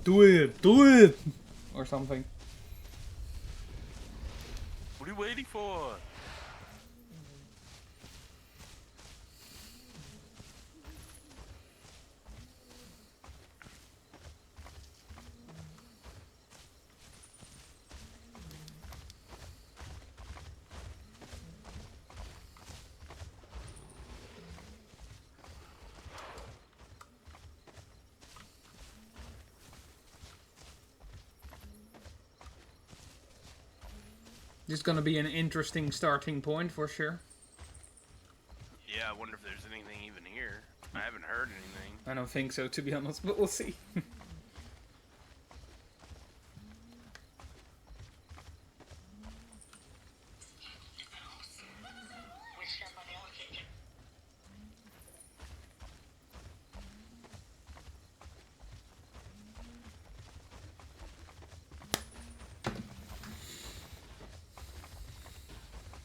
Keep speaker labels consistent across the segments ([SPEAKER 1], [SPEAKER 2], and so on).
[SPEAKER 1] Do it! Do it! Or something.
[SPEAKER 2] What are you waiting for?
[SPEAKER 1] This is gonna be an interesting starting point for sure.
[SPEAKER 2] Yeah, I wonder if there's anything even here. I haven't heard anything.
[SPEAKER 1] I don't think so, to be honest, but we'll see.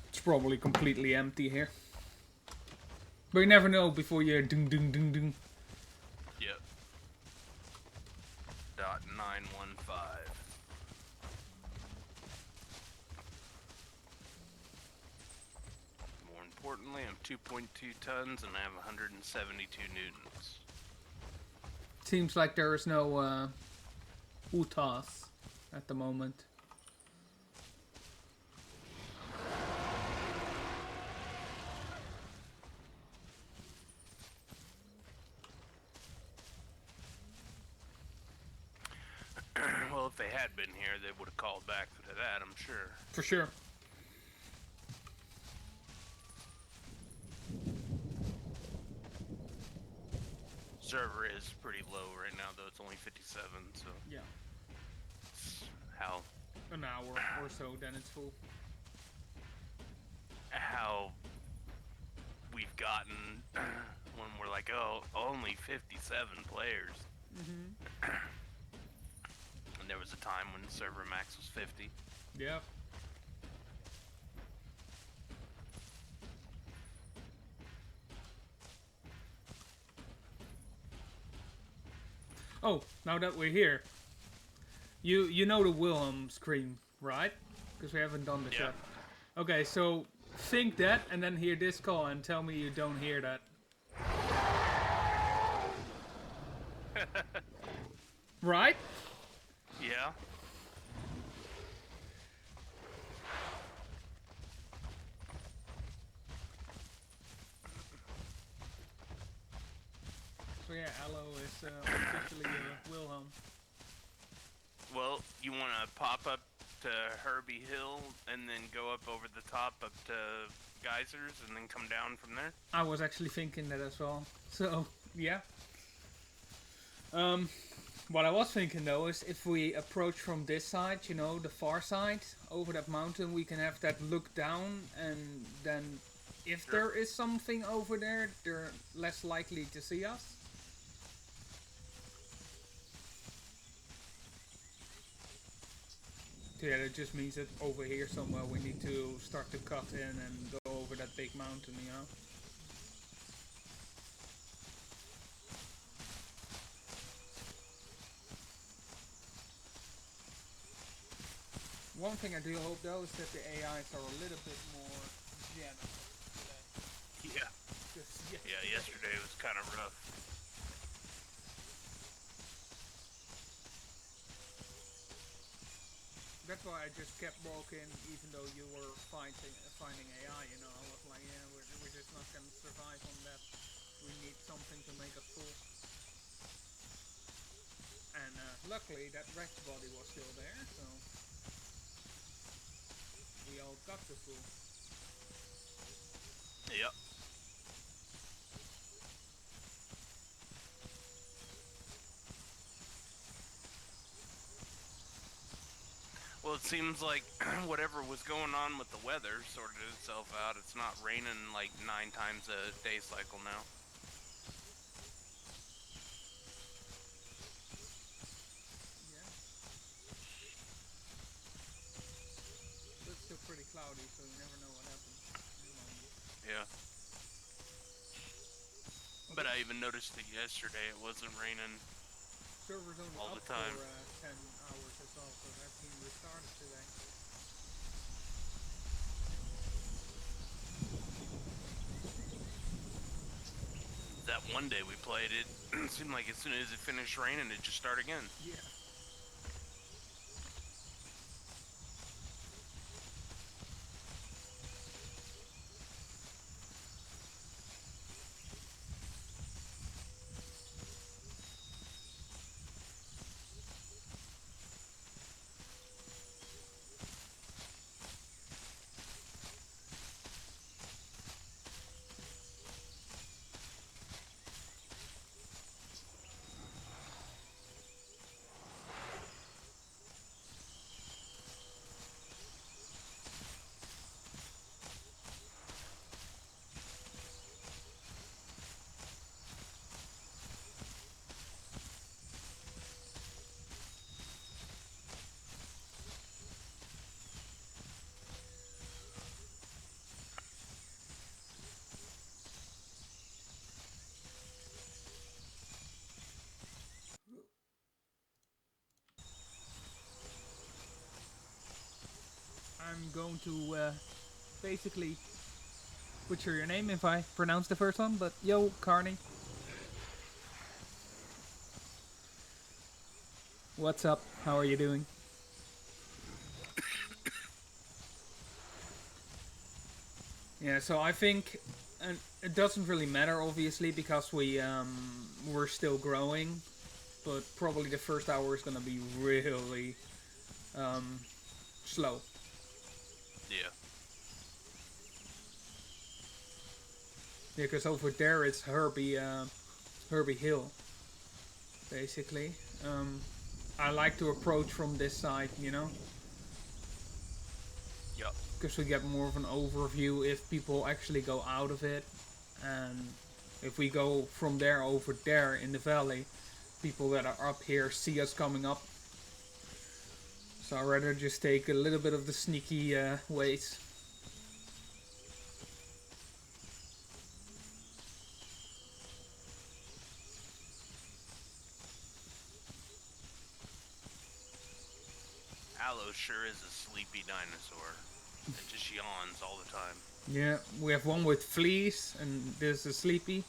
[SPEAKER 1] It's probably completely empty here. But you never know before you ding ding ding ding.
[SPEAKER 2] Yep. .915. More importantly, I'm 2.2 tons and I have 172 newtons.
[SPEAKER 1] Seems like there is no UTAS at the moment.
[SPEAKER 2] Well, if they had been here, they would have called back to that, I'm sure.
[SPEAKER 1] For sure.
[SPEAKER 2] Server is pretty low right now, though it's only 57, so...
[SPEAKER 1] Yeah.
[SPEAKER 2] How...
[SPEAKER 1] An hour or so, then it's full.
[SPEAKER 2] How... we've gotten... when we're like, oh, only 57 players.
[SPEAKER 1] Mm-hmm.
[SPEAKER 2] And there was a time when the server max was 50.
[SPEAKER 1] Yeah. Oh, now that we're here, you know the Wilhelm scream, right? Because we haven't done this yet. Okay, so think that and then hear this call and tell me you don't hear that. Right?
[SPEAKER 2] Yeah.
[SPEAKER 1] So yeah, ALLO is officially Wilhelm.
[SPEAKER 2] Well, you want to pop up to Herbie Hill and then go up over the top up to Geysers and then come down from there?
[SPEAKER 1] I was actually thinking that as well. So, yeah. What I was thinking though is if we approach from this side, you know, the far side, over that mountain, we can have that look down and then if there is something over there, they're less likely to see us. Yeah, that just means that over here somewhere we need to start to cut in and go over that big mountain, you know? One thing I do hope though is that the AIs are a little bit more generous today.
[SPEAKER 2] Yeah. Yeah, yesterday was kind of rough.
[SPEAKER 1] That's why I just kept walking, even though you were finding AI. You know, I was like, yeah, we're just not gonna survive on that. We need something to make us full. And luckily, that wrecked body was still there, so we all got the full.
[SPEAKER 2] Yep. Well, it seems like whatever was going on with the weather sorted itself out. It's not raining like 9 times a day cycle now.
[SPEAKER 1] Yeah. But it's still pretty cloudy, so you never know what happens.
[SPEAKER 2] Yeah. But I even noticed that yesterday it wasn't raining.
[SPEAKER 1] server's only
[SPEAKER 2] all
[SPEAKER 1] up
[SPEAKER 2] the time.
[SPEAKER 1] for 10 hours as well, so that's been restarted today.
[SPEAKER 2] That one day we played it, seemed like as soon as it finished raining, it just started again.
[SPEAKER 1] Yeah. I'm going to basically butcher your name if I pronounce the first one, but yo, Carney. What's up? How are you doing? Yeah, so I think it doesn't really matter, obviously, because we're still growing, but probably the first hour is gonna be really slow.
[SPEAKER 2] Yeah.
[SPEAKER 1] Yeah, because over there it's Herbie Hill, basically. I like to approach from this side, you know,
[SPEAKER 2] Yup.
[SPEAKER 1] because we get more of an overview if people actually go out of it, and if we go from there over there in the valley, people that are up here see us coming up. So I'd rather just take a little bit of the sneaky ways.
[SPEAKER 2] Allo sure is a sleepy dinosaur. It just yawns all the time.
[SPEAKER 1] Yeah, we have one with fleas, and this is sleepy.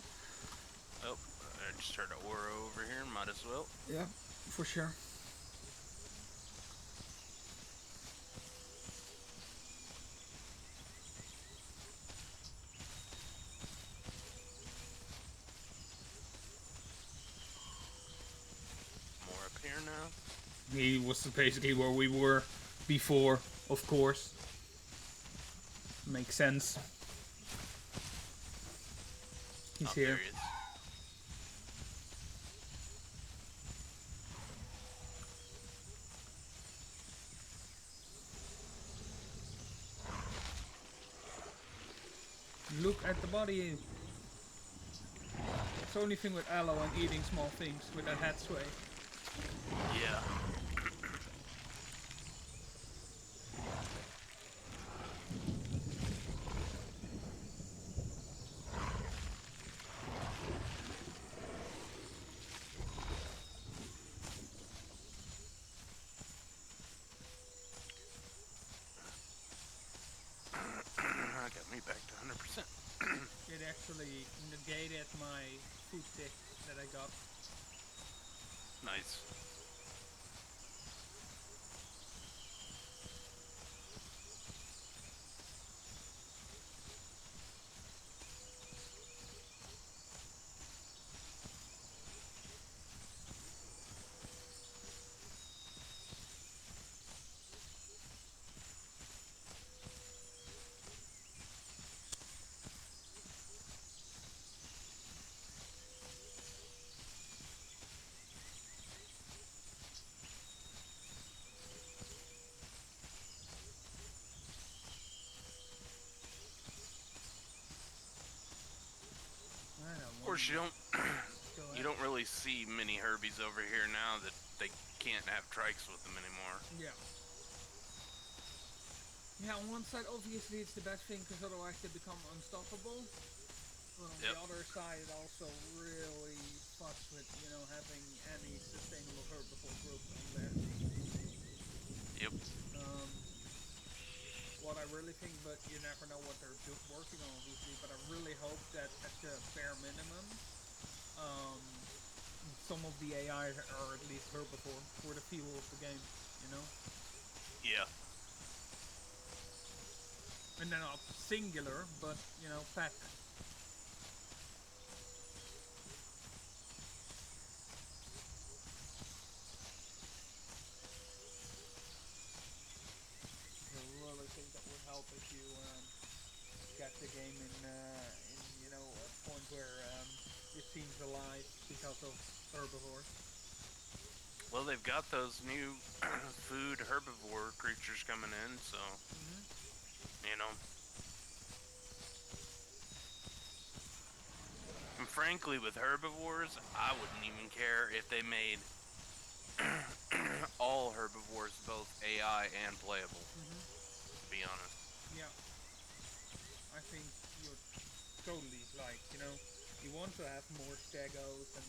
[SPEAKER 2] Oh, I just heard an aura over here. Might as well.
[SPEAKER 1] Yeah, for sure.
[SPEAKER 2] More up here now.
[SPEAKER 1] He was basically where we were before, of course. Makes sense. He's
[SPEAKER 2] Oh,
[SPEAKER 1] here.
[SPEAKER 2] there he is.
[SPEAKER 1] Look at the body. It's the only thing with Allo and eating small things with that head sway.
[SPEAKER 2] Yeah. Got me back to 100%.
[SPEAKER 1] It actually negated my food tick that I got.
[SPEAKER 2] Nice. Of course, you don't really see many Herbies over here now that they can't have trikes with them anymore.
[SPEAKER 1] Yeah. Yeah, on one side, obviously, it's the best thing because otherwise they become unstoppable. But on
[SPEAKER 2] Yep.
[SPEAKER 1] the other side, it also really fucks with, having any sustainable herbivore group on there.
[SPEAKER 2] Yep.
[SPEAKER 1] Um, what I really think, but you never know what they're working on, obviously. But I really hope that at the bare minimum, um, some of the AI are at least herbivore for the feel of the game, you know.
[SPEAKER 2] Yeah.
[SPEAKER 1] And then not singular, but pack. I really think that would help if you get the game in a point where it seems alive because of herbivores.
[SPEAKER 2] Well, they've got those new food herbivore creatures coming in, so you know. And frankly, with herbivores, I wouldn't even care if they made all herbivores both AI and playable. To be honest.
[SPEAKER 1] Yeah, I think you're totally like, you want to have more stegos and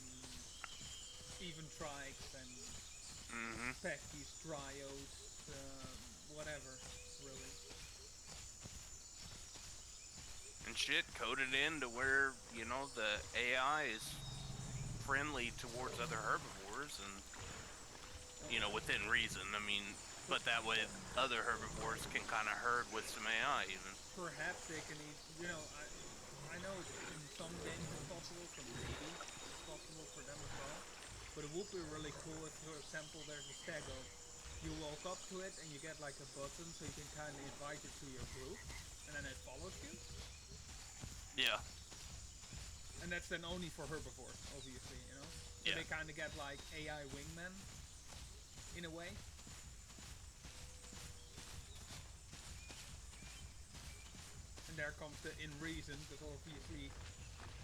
[SPEAKER 1] even trikes and peckies, dryos, whatever, really.
[SPEAKER 2] And shit, coded in to where, the AI is friendly towards other herbivores and, within reason. I mean, but that way other herbivores can kind of herd with some AI even.
[SPEAKER 1] Perhaps they can eat, I know in some games it's possible, so maybe it's possible for them as well. But it would be really cool if, for example, there's a stego. You walk up to it and you get like a button so you can kind of invite it to your group, and then it follows you.
[SPEAKER 2] Yeah.
[SPEAKER 1] And that's then only for herbivores, obviously, So
[SPEAKER 2] Yeah.
[SPEAKER 1] they kind of get like AI wingmen, in a way. And there comes the in reason, because obviously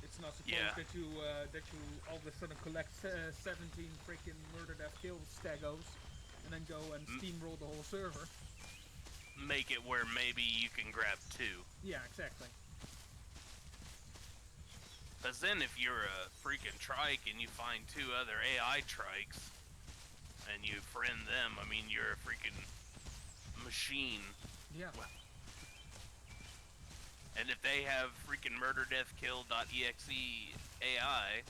[SPEAKER 1] it's not supposed that you all of a sudden collect 17 freaking murder death kill stegos and then go and steamroll the whole server.
[SPEAKER 2] Make it where maybe you can grab 2.
[SPEAKER 1] Yeah, exactly.
[SPEAKER 2] Because then if you're a freaking trike and you find 2 other AI trikes and you friend them, I mean, you're a freaking machine.
[SPEAKER 1] Yeah.
[SPEAKER 2] And if they have freaking murderdeathkill.exe AI...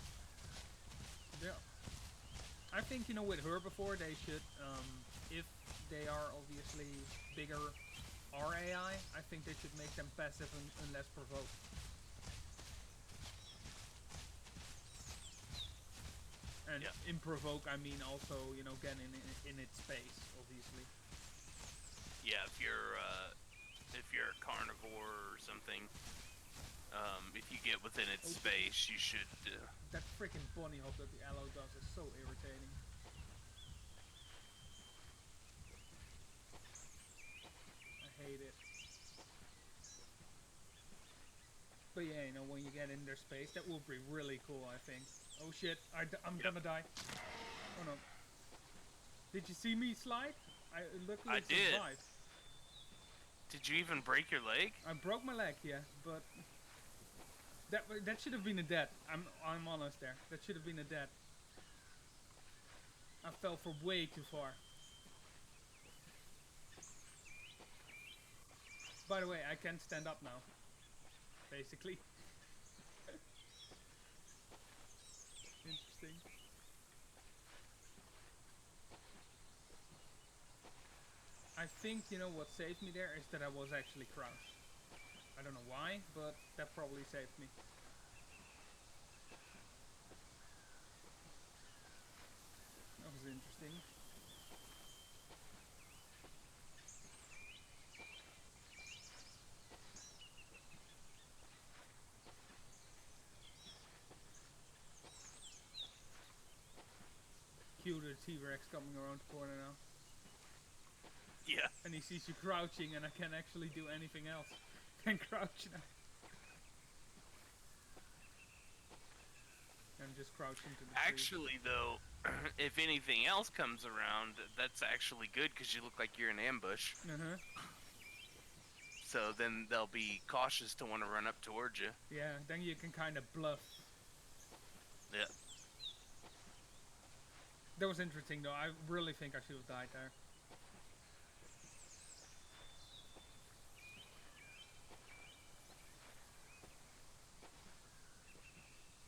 [SPEAKER 1] Yeah. I think, with herbivore they should, if they are obviously bigger RAI, I think they should make them passive and less provoked. And in provoke, I mean also, again, in its space, obviously.
[SPEAKER 2] Yeah, if you're a carnivore or something, if you get within its space, you should...
[SPEAKER 1] That freaking bunny hop that the ALLO does is so irritating. I hate it. But yeah, when you get in their space, that will be really cool, I think. Oh shit, I'm gonna die. Oh no. Did you see me slide? I luckily survived.
[SPEAKER 2] Did you even break your leg?
[SPEAKER 1] I broke my leg, yeah, but that should have been a death. I'm honest there. That should have been a death. I fell from way too far. By the way, I can stand up now. Basically. Interesting. I think, what saved me there is that I was actually crouched. I don't know why, but that probably saved me. That was interesting. Cue the T-Rex coming around the corner now.
[SPEAKER 2] Yeah.
[SPEAKER 1] And he sees you crouching and I can't actually do anything else than crouch now. I'm just crouching to the tree.
[SPEAKER 2] Actually, though, if anything else comes around, that's actually good because you look like you're in ambush. So then they'll be cautious to want to run up towards you.
[SPEAKER 1] Yeah, then you can kind of bluff.
[SPEAKER 2] Yeah.
[SPEAKER 1] That was interesting though. I really think I should have died there.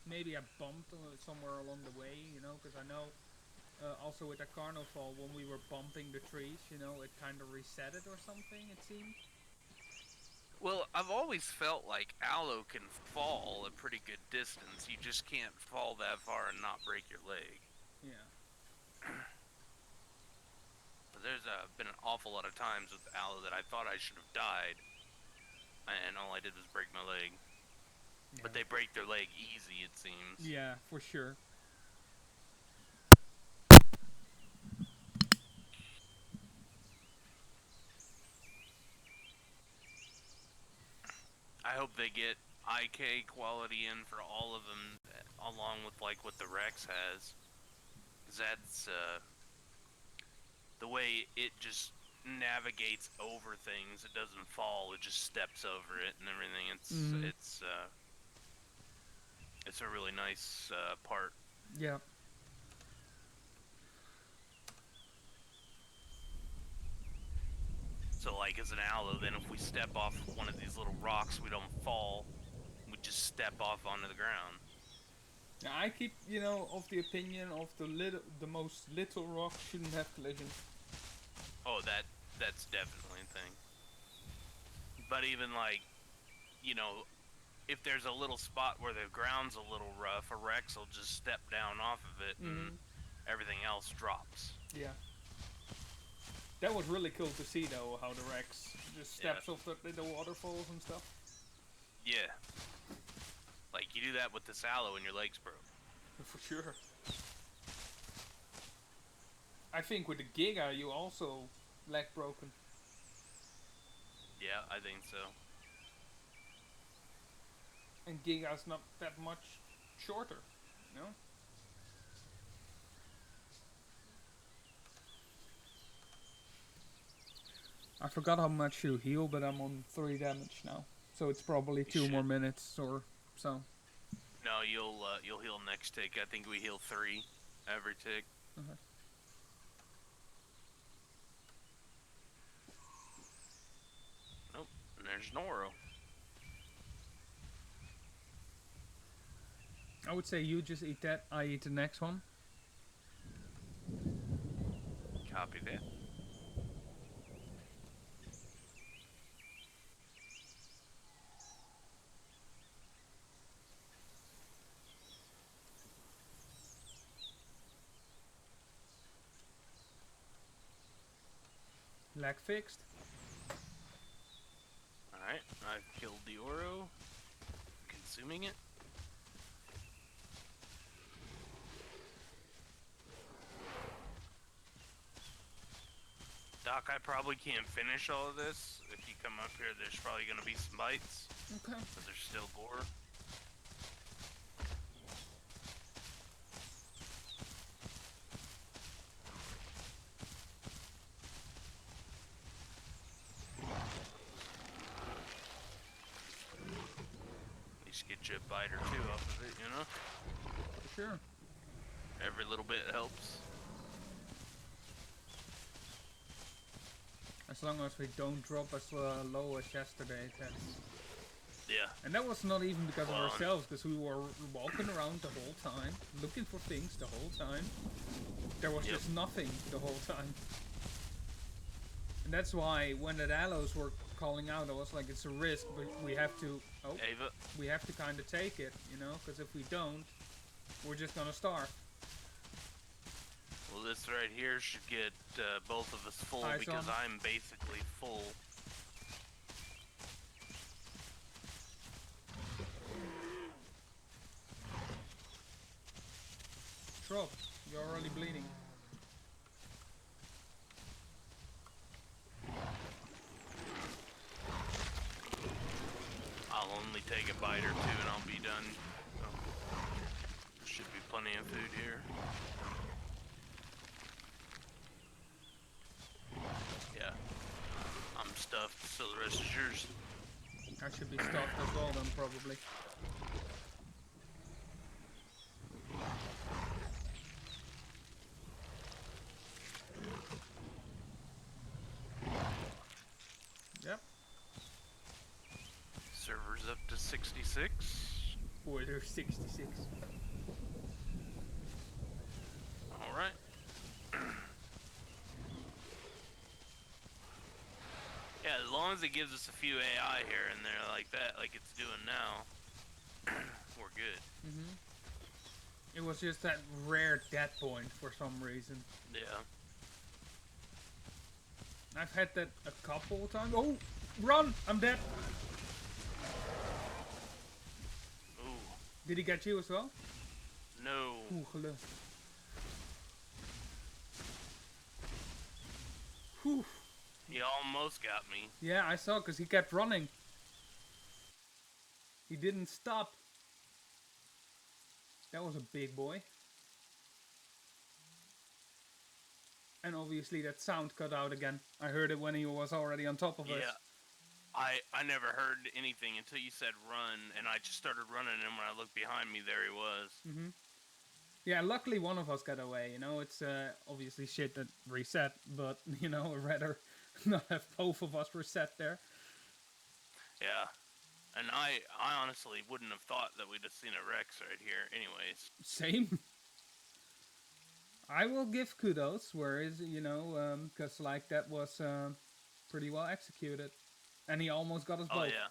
[SPEAKER 1] Maybe I bumped somewhere along the way, you know, because I know also with the carnival when we were bumping the trees, you know, it kind of reset it or something. It seemed.
[SPEAKER 2] Well, I've always felt like Allo can fall a pretty good distance. You just can't fall that far and not break your leg.
[SPEAKER 1] Yeah.
[SPEAKER 2] There's been an awful lot of times with Allo that I thought I should have died, and all I did was break my leg.
[SPEAKER 1] Yeah.
[SPEAKER 2] But they break their leg easy, it seems.
[SPEAKER 1] Yeah, for sure.
[SPEAKER 2] I hope they get IK quality in for all of them, along with like what the Rex has. 'Cause that's the way it just navigates over things. It doesn't fall; it just steps over it and everything. It's a really nice part.
[SPEAKER 1] Yeah.
[SPEAKER 2] So, like as an Allo, then if we step off one of these little rocks, we don't fall. We just step off onto the ground.
[SPEAKER 1] Now, I keep, you know, of the opinion of the most little rock shouldn't have collision.
[SPEAKER 2] Oh, that's definitely a thing. But even like, you know, if there's a little spot where the ground's a little rough, a Rex will just step down off of it and everything else drops.
[SPEAKER 1] Yeah. That was really cool to see though, how the Rex just steps off the waterfalls and stuff.
[SPEAKER 2] Yeah. Like you do that with the Allo and your legs broke.
[SPEAKER 1] For sure. I think with the Giga you also leg broken.
[SPEAKER 2] Yeah, I think so.
[SPEAKER 1] And Giga's not that much shorter, you know? I forgot how much you heal, but I'm on 3 damage now. So it's probably 2 more minutes or so.
[SPEAKER 2] No, you'll heal next tick. I think we heal 3 every tick.
[SPEAKER 1] Okay.
[SPEAKER 2] Nope, and there's Noro.
[SPEAKER 1] I would say you just eat that, I eat the next one.
[SPEAKER 2] Copy that.
[SPEAKER 1] Leg fixed.
[SPEAKER 2] Alright, I've killed the Oro. Consuming it. Doc, I probably can't finish all of this. If you come up here, there's probably going to be some bites.
[SPEAKER 1] Okay.
[SPEAKER 2] But there's still gore. At least get you a bite or 2 off of it, you know?
[SPEAKER 1] For sure.
[SPEAKER 2] Every little bit helps.
[SPEAKER 1] As long as we don't drop as low as yesterday, that's...
[SPEAKER 2] Yeah.
[SPEAKER 1] And that was not even because of ourselves, because we were walking around the whole time, looking for things the whole time. There was just nothing the whole time. And that's why when the allos were calling out, I was like, it's a risk, but we have to... Oh,
[SPEAKER 2] Ava.
[SPEAKER 1] we have to kind of take it, you know? Because if we don't, we're just gonna starve.
[SPEAKER 2] Well, this right here should get both of us full because I'm basically full.
[SPEAKER 1] Drop, you're already bleeding.
[SPEAKER 2] I'll only take a bite or 2 and I'll be done. So, there should be plenty of food here. Yeah. I'm stuffed, so the rest is yours.
[SPEAKER 1] I should be stuffed as well then, probably.
[SPEAKER 2] 66.
[SPEAKER 1] Order 66.
[SPEAKER 2] Alright. Yeah, as long as it gives us a few AI here and there like that, like it's doing now, we're good.
[SPEAKER 1] Mm-hmm. It was just that rare dead point for some reason.
[SPEAKER 2] Yeah.
[SPEAKER 1] I've had that a couple of times. Oh, run! I'm dead.
[SPEAKER 2] Ooh.
[SPEAKER 1] Did he get you as well?
[SPEAKER 2] No.
[SPEAKER 1] Oeh, geluk. Whew.
[SPEAKER 2] He almost got me.
[SPEAKER 1] Yeah, I saw because he kept running. He didn't stop. That was a big boy. And obviously that sound cut out again. I heard it when he was already on top of us.
[SPEAKER 2] Yeah. I never heard anything until you said run, and I just started running, and when I looked behind me, there he was.
[SPEAKER 1] Mm-hmm. Yeah, luckily one of us got away, you know, it's obviously shit that reset, but, you know, I'd rather not have both of us reset there.
[SPEAKER 2] Yeah. And I honestly wouldn't have thought that we'd have seen a Rex right here anyways.
[SPEAKER 1] Same. I will give kudos, whereas, you know, because, like, that was pretty well executed. And he almost got us both.
[SPEAKER 2] Oh, yeah.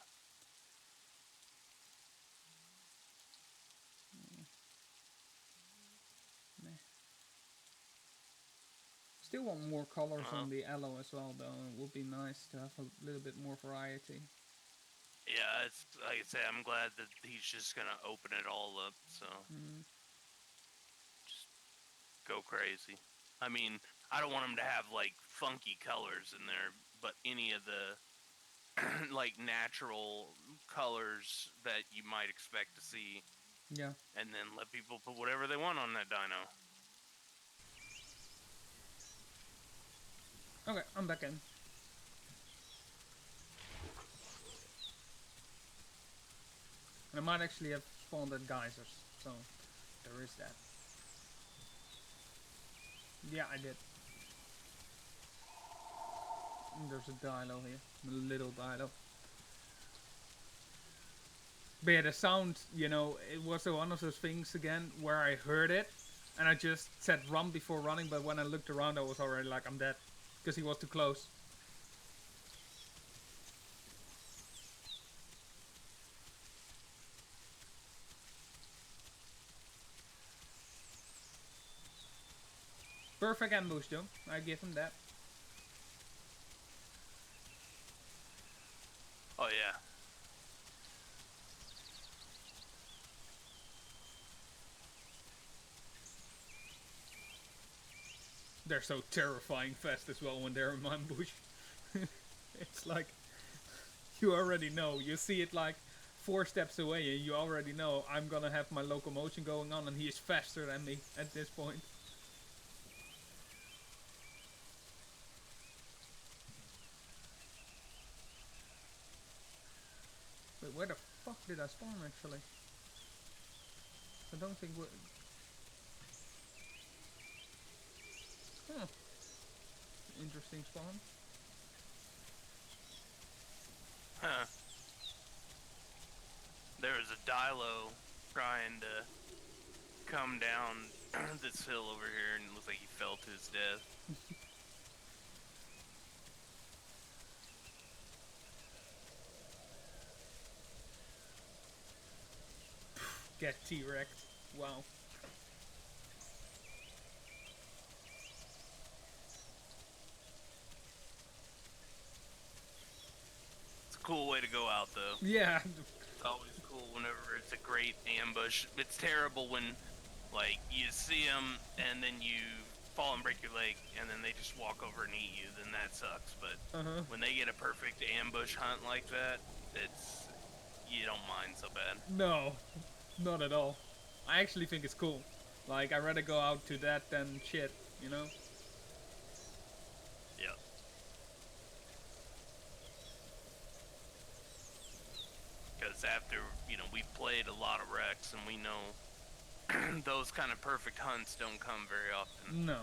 [SPEAKER 1] Still want more colors on the ALLO as well, though. It would be nice to have a little bit more variety.
[SPEAKER 2] Yeah, it's like I say, I'm glad that he's just gonna open it all up, so just go crazy. I mean, I don't want him to have like funky colors in there, but any of the like natural colors that you might expect to see.
[SPEAKER 1] Yeah.
[SPEAKER 2] And then let people put whatever they want on that dino.
[SPEAKER 1] Okay, I'm back in. And I might actually have spawned at geysers, so there is that. Yeah, I did. And there's a dilo here, a little dilo. But yeah, the sound, you know, it was one of those things again where I heard it, and I just said run before running, but when I looked around I was already like, I'm dead. Because he was too close. Perfect ambush though, I give him that.
[SPEAKER 2] Oh yeah.
[SPEAKER 1] They're so terrifying fast as well when they're in my ambush. It's like, you already know, you see it like 4 steps away and you already know I'm gonna have my locomotion going on and he is faster than me at this point. Wait, where the fuck did I spawn actually? I don't think we... Huh. Interesting spawn.
[SPEAKER 2] Huh. There was a Dilo trying to come down this hill over here, and it looks like he fell to his death.
[SPEAKER 1] Get T-Wrecked. Wow.
[SPEAKER 2] It's a cool way to go out, though.
[SPEAKER 1] Yeah.
[SPEAKER 2] It's always cool whenever it's a great ambush. It's terrible when, like, you see them and then you fall and break your leg, and then they just walk over and eat you. Then that sucks. But when they get a perfect ambush hunt like that, it's you don't mind so bad.
[SPEAKER 1] No, not at all. I actually think it's cool. Like, I'd rather go out to that than shit, you know?
[SPEAKER 2] Yeah. Because after, you know, we played a lot of Rex, and we know those kind of perfect hunts don't come very often.
[SPEAKER 1] No.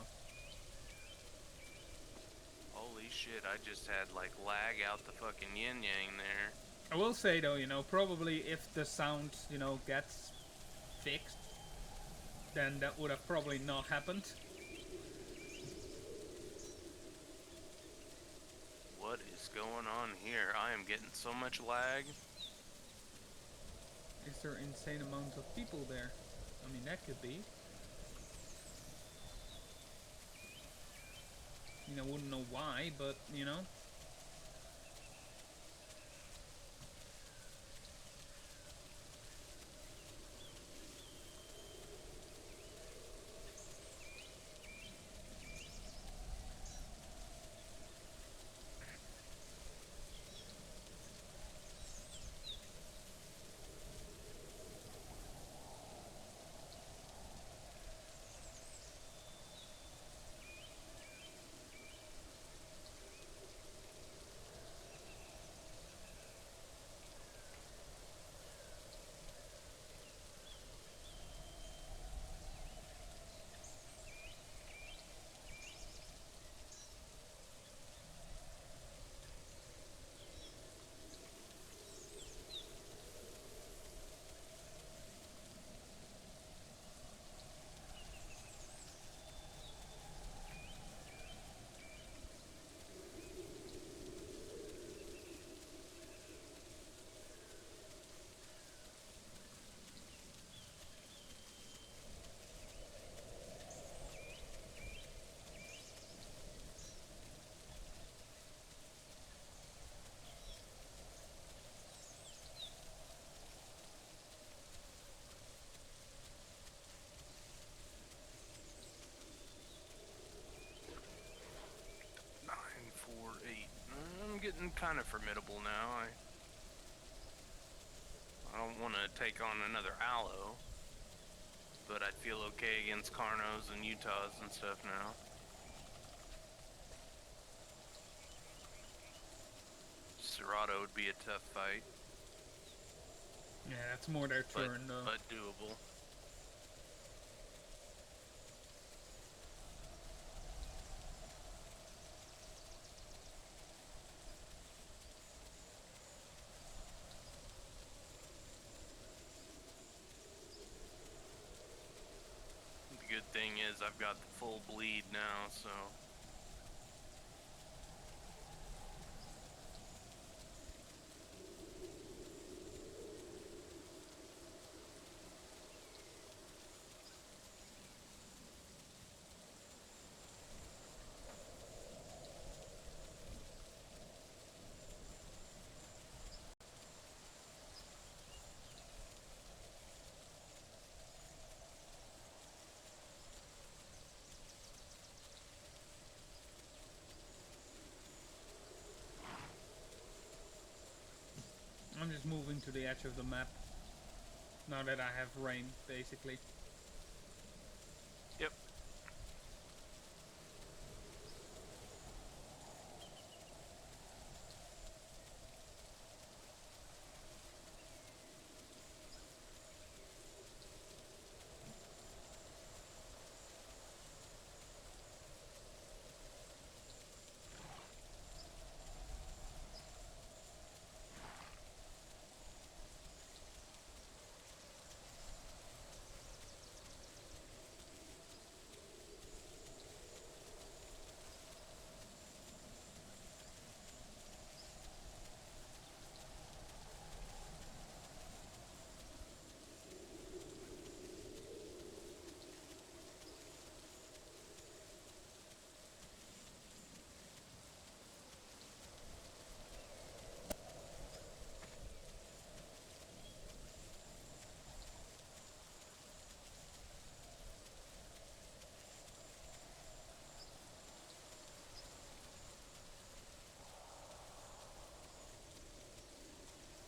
[SPEAKER 2] Holy shit, I just had, like, lag out the fucking yin-yang there.
[SPEAKER 1] I will say though, probably if the sound, gets fixed, then that would have probably not happened.
[SPEAKER 2] What is going on here? I am getting so much lag.
[SPEAKER 1] Is there insane amount of people there? I mean, that could be. I wouldn't know why, but,
[SPEAKER 2] Nine, four, eight. I'm getting kind of formidable now. I don't want to take on another ALLO, but I'd feel okay against Carnos and Utahs and stuff now. Serato would be a tough fight.
[SPEAKER 1] yeah, that's more their turn though.
[SPEAKER 2] But doable. The good thing is I've got the full bleed now, so...
[SPEAKER 1] I'm just moving to the edge of the map. Now that I have rain, basically.
[SPEAKER 2] Yep.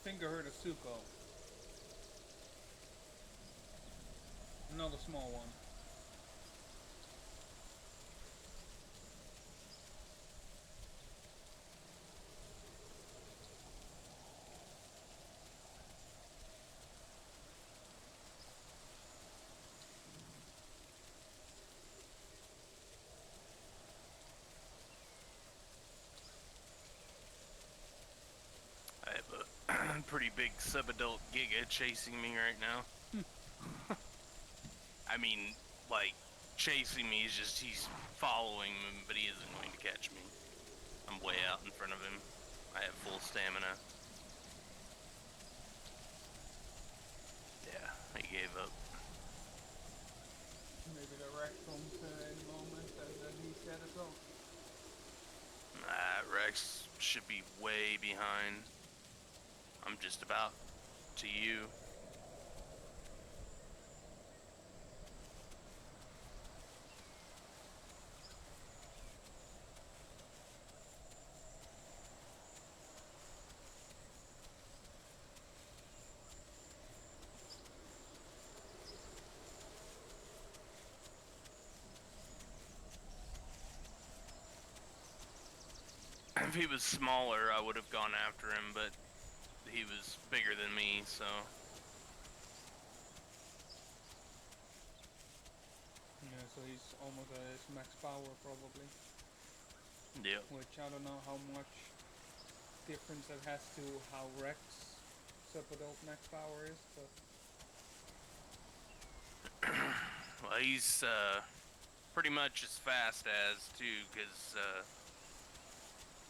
[SPEAKER 1] I think I heard a Suko. Another small one.
[SPEAKER 2] I have one pretty big sub-adult giga chasing me right now. I mean, like, chasing me is just he's following me, but he isn't going to catch me. I'm way out in front of him. I have full stamina. Yeah, I gave up.
[SPEAKER 1] Maybe the Rex comes in a moment and then he's dead as well.
[SPEAKER 2] Rex should be way behind. I'm just about to you. If he was smaller, I would have gone after him, but he was bigger than me, so...
[SPEAKER 1] Yeah, so he's almost at his max power probably.
[SPEAKER 2] Yep.
[SPEAKER 1] Which I don't know how much difference that has to how Rex sub-adult max power is, but...
[SPEAKER 2] Well, he's pretty much as fast as, too, because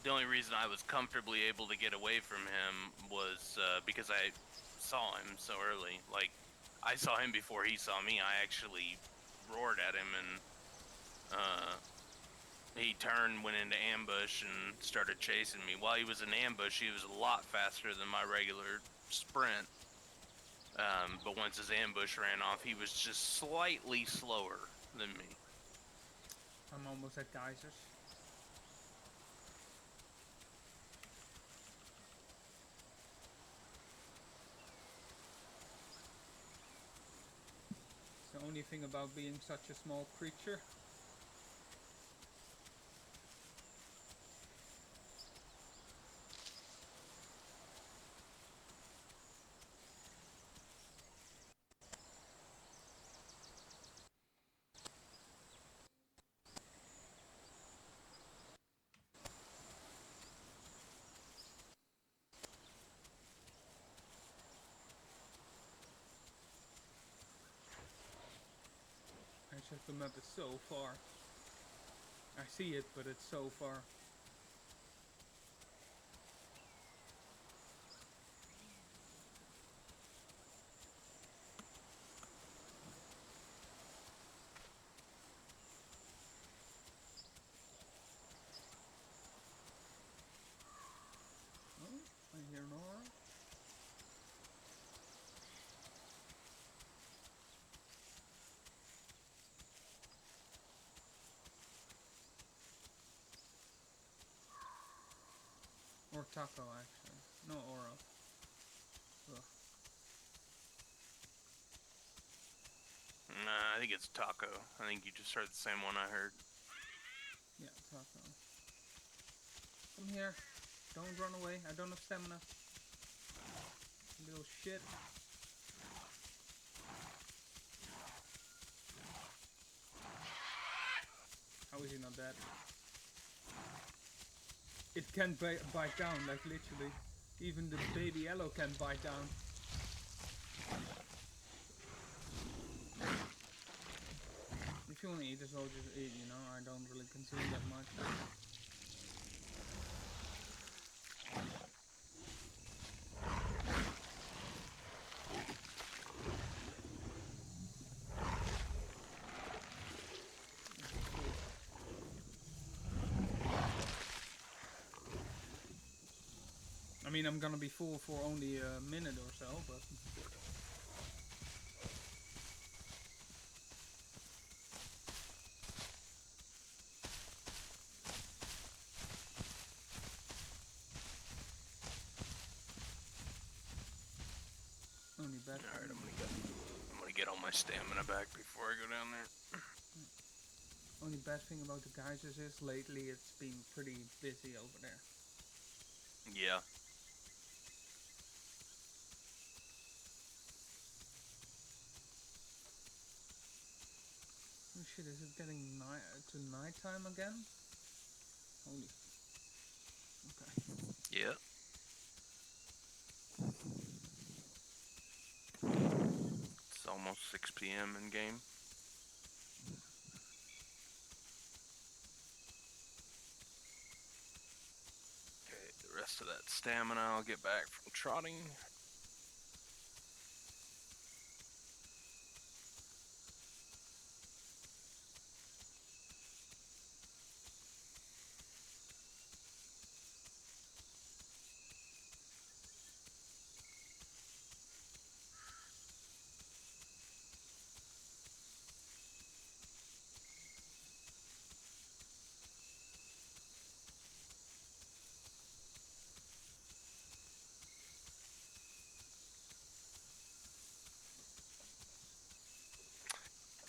[SPEAKER 2] the only reason I was comfortably able to get away from him was because I saw him so early. Like, I saw him before he saw me. I actually roared at him, and he turned, went into ambush, and started chasing me. While he was in ambush, he was a lot faster than my regular sprint. But once his ambush ran off, he was just slightly slower than me.
[SPEAKER 1] I'm almost at geysers. It's the only thing about being such a small creature. It's just the map is so far. I see it, but it's so far. Oh, I hear Nora. Or Taco, actually. No, Oro. Ugh.
[SPEAKER 2] Nah, I think it's Taco. I think you just heard the same one I heard.
[SPEAKER 1] Yeah, Taco. Come here. Don't run away. I don't have stamina. Little shit. How is he not dead? It can bite down, like literally. Even the baby ALLO can bite down. If you want to eat as well, just eat, you know, I don't really consume that much. I mean, I'm gonna be full for only a minute or so, but... Only bad.
[SPEAKER 2] Alright, I'm gonna get all my stamina back before I go down there.
[SPEAKER 1] Only bad thing about the geysers is lately it's been pretty busy over there.
[SPEAKER 2] Yeah.
[SPEAKER 1] Oh shit, is it getting to nighttime again? Holy... Okay.
[SPEAKER 2] Yeah. almost 6 p.m. in game. Okay, the rest of that stamina I'll get back from trotting.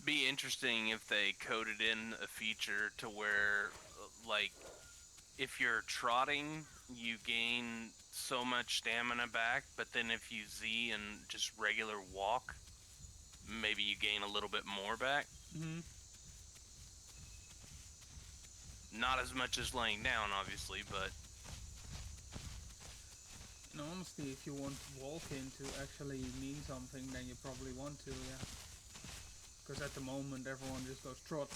[SPEAKER 2] Be interesting if they coded in a feature to where, like, if you're trotting, you gain so much stamina back, but then if you Z and just regular walk, maybe you gain a little bit more back.
[SPEAKER 1] Mm-hmm.
[SPEAKER 2] Not as much as laying down, obviously, but
[SPEAKER 1] And honestly, if you want walking to actually mean something, then you probably want to, yeah. Because at the moment, everyone just goes trot.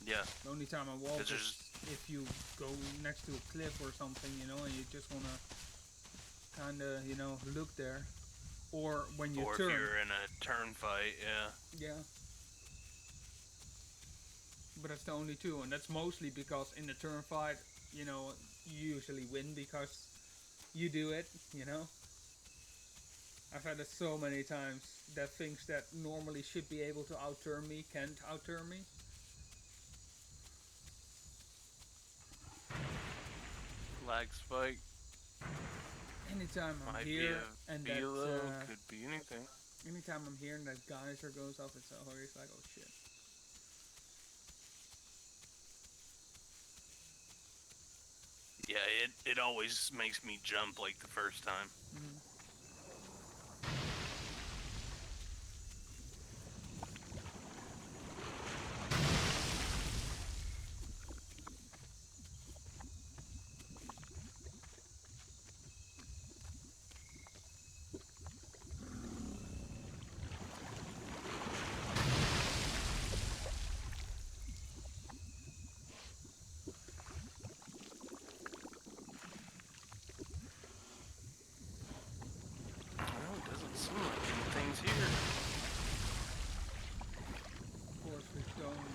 [SPEAKER 2] yeah.
[SPEAKER 1] The only time I walk is
[SPEAKER 2] there's-
[SPEAKER 1] if you go next to a cliff or something, you know, and you just want to kind of, you know, look there. Or when you
[SPEAKER 2] or
[SPEAKER 1] turn.
[SPEAKER 2] if you're in a turn fight, yeah.
[SPEAKER 1] Yeah. But that's the only two, and that's mostly because in the turn fight, you know, you usually win because you do it, you know. I've had it so many times that things that normally should be able to outturn me can't outturn me.
[SPEAKER 2] Lag spike
[SPEAKER 1] Anytime I'm
[SPEAKER 2] might
[SPEAKER 1] here
[SPEAKER 2] be a
[SPEAKER 1] and
[SPEAKER 2] Velo,
[SPEAKER 1] that
[SPEAKER 2] could be anything.
[SPEAKER 1] anytime I'm here and that geyser goes off, it's always like, oh shit.
[SPEAKER 2] Yeah, it always makes me jump like the first time.
[SPEAKER 1] Mm-hmm.
[SPEAKER 2] Well, it doesn't seem like anything's here.
[SPEAKER 1] Of course, we don't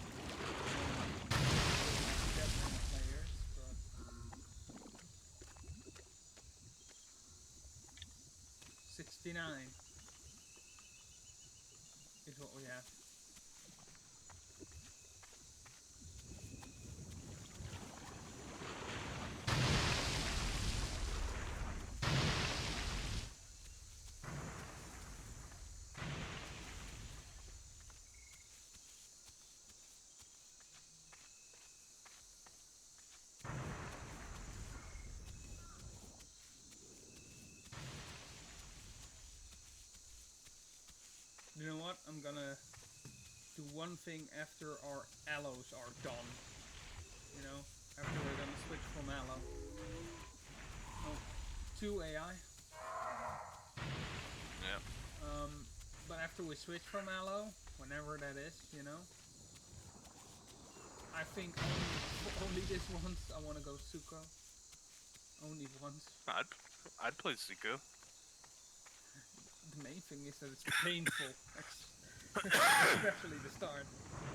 [SPEAKER 1] that many players, but 69 is what we have. You know what? I'm gonna do one thing after our allos are done. You know, after we're gonna switch from allo. Oh, to AI.
[SPEAKER 2] Yep.
[SPEAKER 1] But after we switch from allo, whenever that is, you know, I think only this once I want to go Suko. Only once.
[SPEAKER 2] I'd play Suko.
[SPEAKER 1] The main thing is that it's painful, especially the start.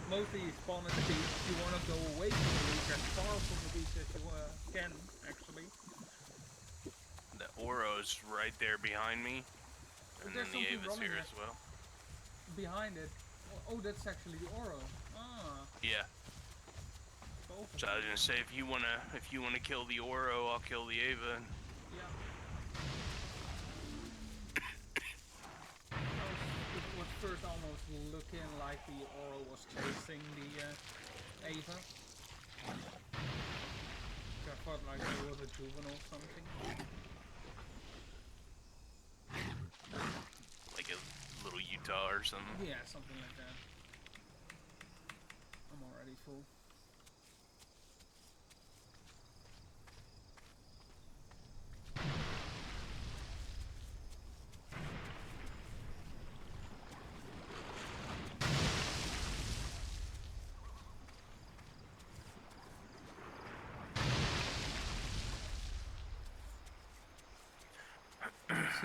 [SPEAKER 1] Mostly you spawn at the beach. You want to go away from the beach, as far from the beach as you can, actually.
[SPEAKER 2] The Oro's right there behind me, and then
[SPEAKER 1] There's
[SPEAKER 2] the
[SPEAKER 1] something
[SPEAKER 2] Ava's
[SPEAKER 1] running
[SPEAKER 2] here as well.
[SPEAKER 1] behind it. Oh, that's actually the Oro. Ah,
[SPEAKER 2] Yeah.
[SPEAKER 1] both of
[SPEAKER 2] So I was
[SPEAKER 1] them.
[SPEAKER 2] gonna say if you wanna kill the Oro, I'll kill the Ava.
[SPEAKER 1] Yeah. It was first almost looking like the Oro was chasing the Ava. So I thought like it was a juvenile something.
[SPEAKER 2] Like a little Utah or something.
[SPEAKER 1] Yeah, something like that. I'm already full.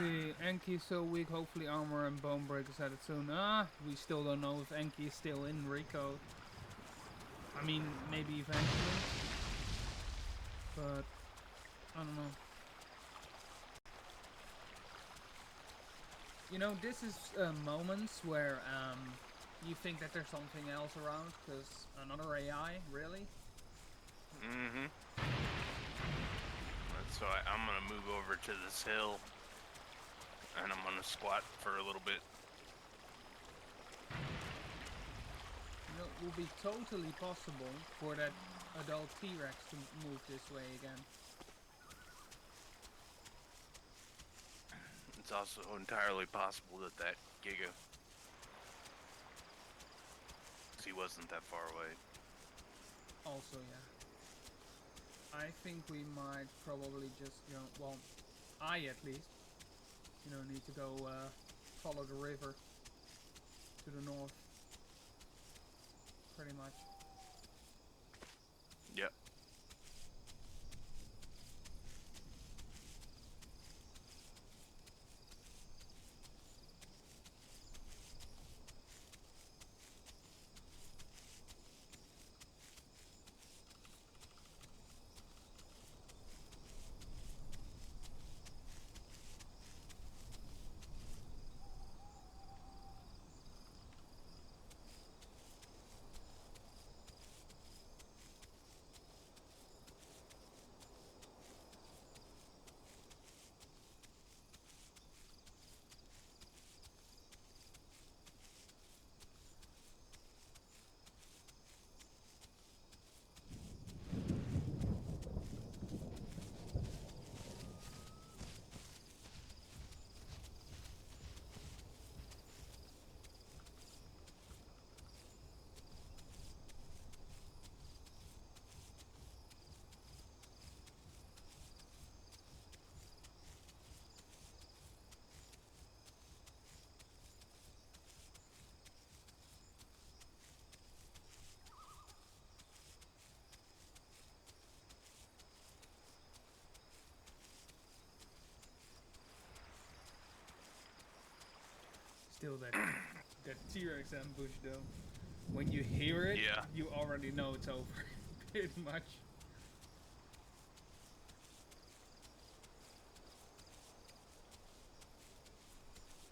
[SPEAKER 1] see. Enki's so weak, hopefully armor and bone breakers added soon. We still don't know if Enki is still in Rico. I mean, maybe eventually. But, I don't know. You know, this is moments where you think that there's something else around, because another AI, really?
[SPEAKER 2] Mm-hmm. So I'm gonna move over to this hill, and I'm gonna squat for a little bit.
[SPEAKER 1] You know, it will be totally possible for that adult T-Rex to move this way again.
[SPEAKER 2] It's also entirely possible that that Giga, he wasn't that far away.
[SPEAKER 1] Also, yeah. I think we might probably just, you know, well, I at least, you know, need to go follow the river to the north. Pretty much.
[SPEAKER 2] Yep.
[SPEAKER 1] Still that T-Rex ambush though. When you hear it,
[SPEAKER 2] Yeah.
[SPEAKER 1] you already know it's over. Pretty much.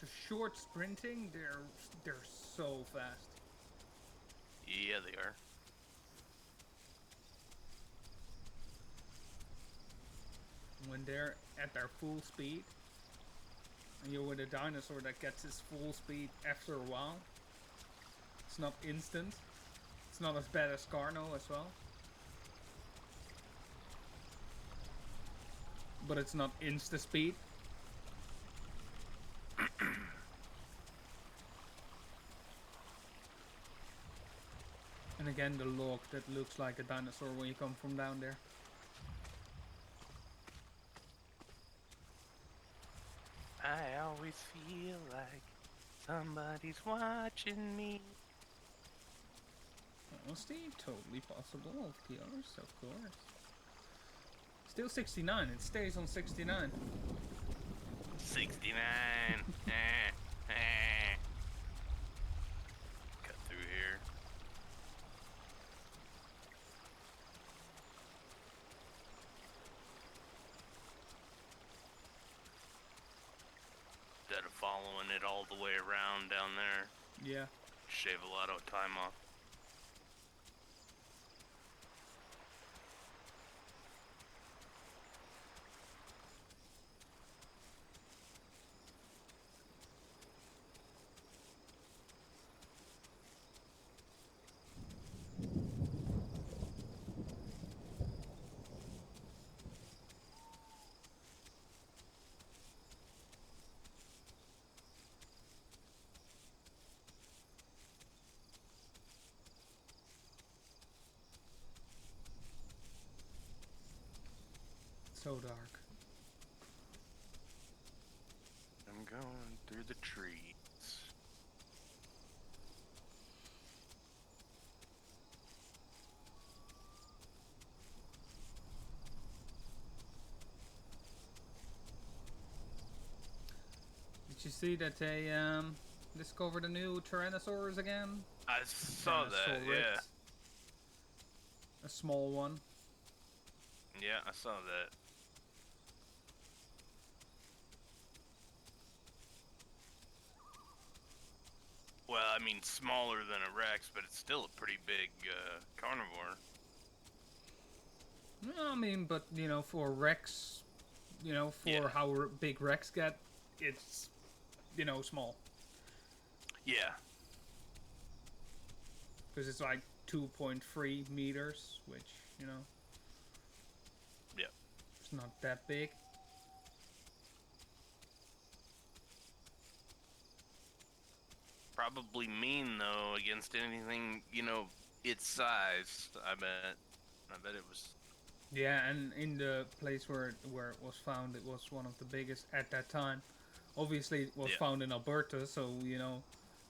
[SPEAKER 1] The short sprinting, they're so fast.
[SPEAKER 2] Yeah, they are.
[SPEAKER 1] When they're at their full speed, and you're with a dinosaur that gets its full speed after a while, it's not instant. It's not as bad as Carno as well. But it's not insta speed. And again, the log that looks like a dinosaur when you come from down there.
[SPEAKER 2] I always feel like somebody's watching me.
[SPEAKER 1] Honesty, totally possible, of course, of course. Still 69, it stays on 69.
[SPEAKER 2] 69. Cut through here. Instead of following it all the way around down there.
[SPEAKER 1] Yeah.
[SPEAKER 2] Shave a lot of time off.
[SPEAKER 1] So dark.
[SPEAKER 2] I'm going through the trees.
[SPEAKER 1] see that they discovered a new Tyrannosaurus again?
[SPEAKER 2] I saw that, yeah.
[SPEAKER 1] A small one.
[SPEAKER 2] Yeah, I saw that. Well, I mean, smaller than a Rex, but it's still a pretty big carnivore.
[SPEAKER 1] I mean, but you know, for Rex, you know, for
[SPEAKER 2] Yeah.
[SPEAKER 1] how big Rex get, it's, you know, small.
[SPEAKER 2] Yeah.
[SPEAKER 1] Because it's like 2.3 meters, which, you know,
[SPEAKER 2] Yep.
[SPEAKER 1] it's not that big.
[SPEAKER 2] Probably mean though against anything, you know, its size. I bet it was.
[SPEAKER 1] Yeah, and in the place where it was found, it was one of the biggest at that time. Obviously, it was found in Alberta, so you know,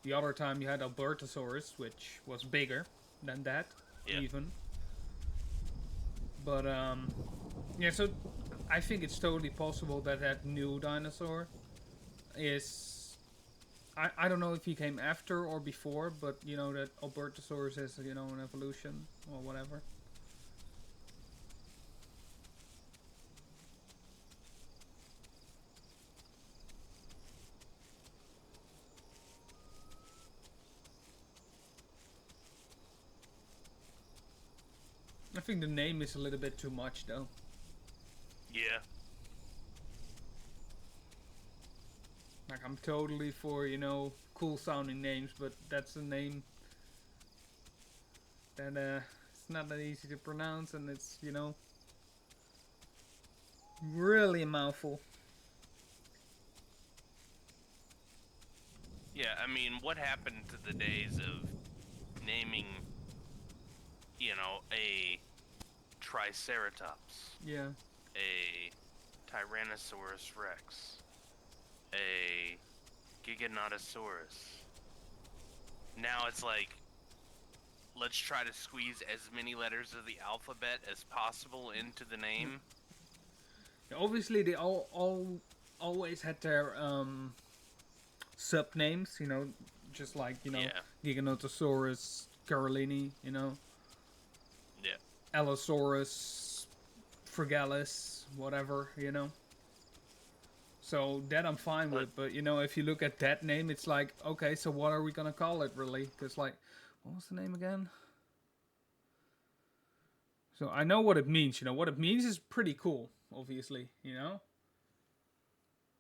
[SPEAKER 1] the other time you had Albertosaurus, which was bigger than that, even. But yeah. So I think it's totally possible that that new dinosaur is. I don't know if he came after or before, but you know that Albertosaurus is, you know, an evolution or whatever. I think the name is a little bit too much, though.
[SPEAKER 2] Yeah.
[SPEAKER 1] Like, I'm totally for, you know, cool sounding names, but that's a name that it's not that easy to pronounce, and it's, you know, really a mouthful.
[SPEAKER 2] Yeah, I mean, what happened to the days of naming, you know, a Triceratops,
[SPEAKER 1] Yeah.
[SPEAKER 2] a Tyrannosaurus Rex, a Giganotosaurus? Now it's like, let's try to squeeze as many letters of the alphabet as possible into the name.
[SPEAKER 1] Obviously, they all always had their sub names, you know, just like, you know, Giganotosaurus Carolini, you know.
[SPEAKER 2] Yeah.
[SPEAKER 1] Allosaurus Frigalis, whatever, you know. So that I'm fine with, but you know, if you look at that name, it's like, okay, so what are we gonna call it, really? Because, like, what was the name again? So I know what it means, you know. What it means is pretty cool, obviously, you know.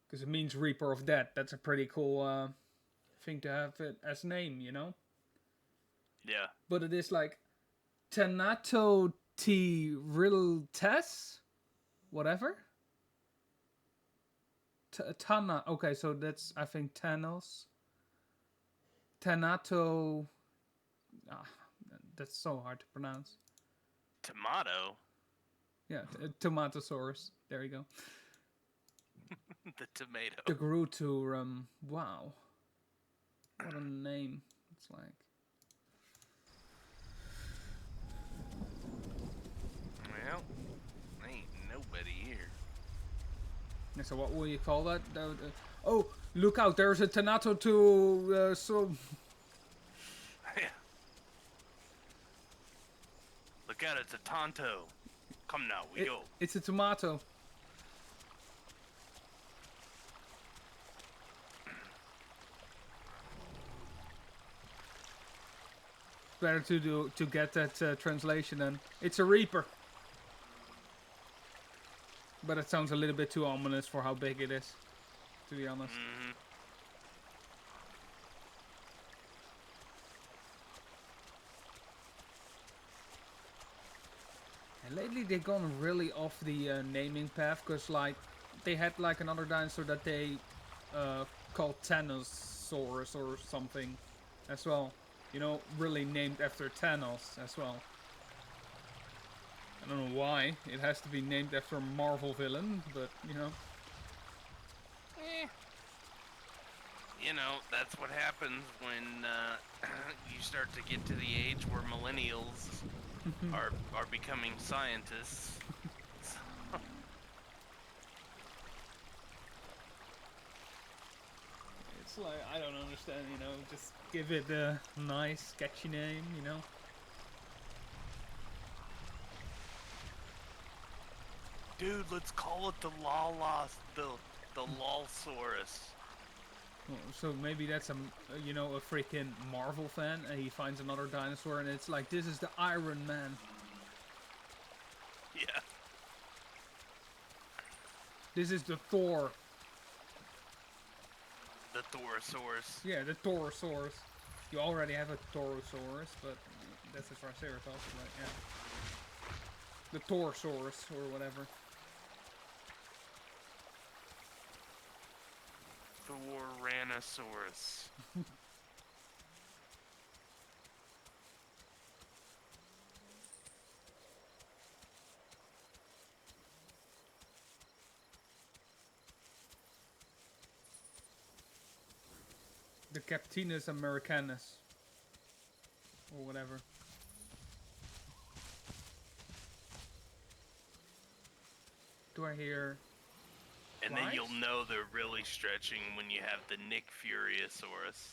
[SPEAKER 1] Because it means Reaper of Death. That's a pretty cool thing to have it as name, you know.
[SPEAKER 2] Yeah.
[SPEAKER 1] But it is like Tanato T Riltes, whatever. Tana. Okay, so that's, I think, Thanos. Tanato. Ah, that's so hard to pronounce.
[SPEAKER 2] Tomato.
[SPEAKER 1] Yeah, Tomatosaurus. There you go.
[SPEAKER 2] The tomato.
[SPEAKER 1] The Gruturum. Wow. What a name. It's like.
[SPEAKER 2] Well, ain't nobody here.
[SPEAKER 1] So what will you call that? Oh, look out! There's a Tanato to so.
[SPEAKER 2] Yeah. Look out! It's a Tonto. Come now, we go.
[SPEAKER 1] It's a tomato. Better to get that translation then. It's a Reaper. But it sounds a little bit too ominous for how big it is, to be honest.
[SPEAKER 2] Mm-hmm.
[SPEAKER 1] And lately they've gone really off the naming path, because like they had like another dinosaur that they called Thanos or something as well. You know, really named after Thanos as well. I don't know why. It has to be named after a Marvel villain, but you know.
[SPEAKER 2] You know, that's what happens when you start to get to the age where millennials are becoming scientists.
[SPEAKER 1] It's like, I don't understand, you know, just give it a nice, catchy name, you know?
[SPEAKER 2] Dude, let's call it the the Lolsaurus.
[SPEAKER 1] Well, so maybe that's you know, a freaking Marvel fan, and he finds another dinosaur, and it's like, this is the Iron Man.
[SPEAKER 2] Yeah.
[SPEAKER 1] This is the Thor.
[SPEAKER 2] The Thorosaurus.
[SPEAKER 1] Yeah, the Torosaurus. You already have a Torosaurus, but that's a Triceratops, right? Yeah. The Torosaurus, or whatever.
[SPEAKER 2] Thoranosaurus.
[SPEAKER 1] The Captinus Americanus. Or whatever. Do I hear...
[SPEAKER 2] And
[SPEAKER 1] flies?
[SPEAKER 2] then you'll know they're really stretching when you have the Nick Furiosaurus.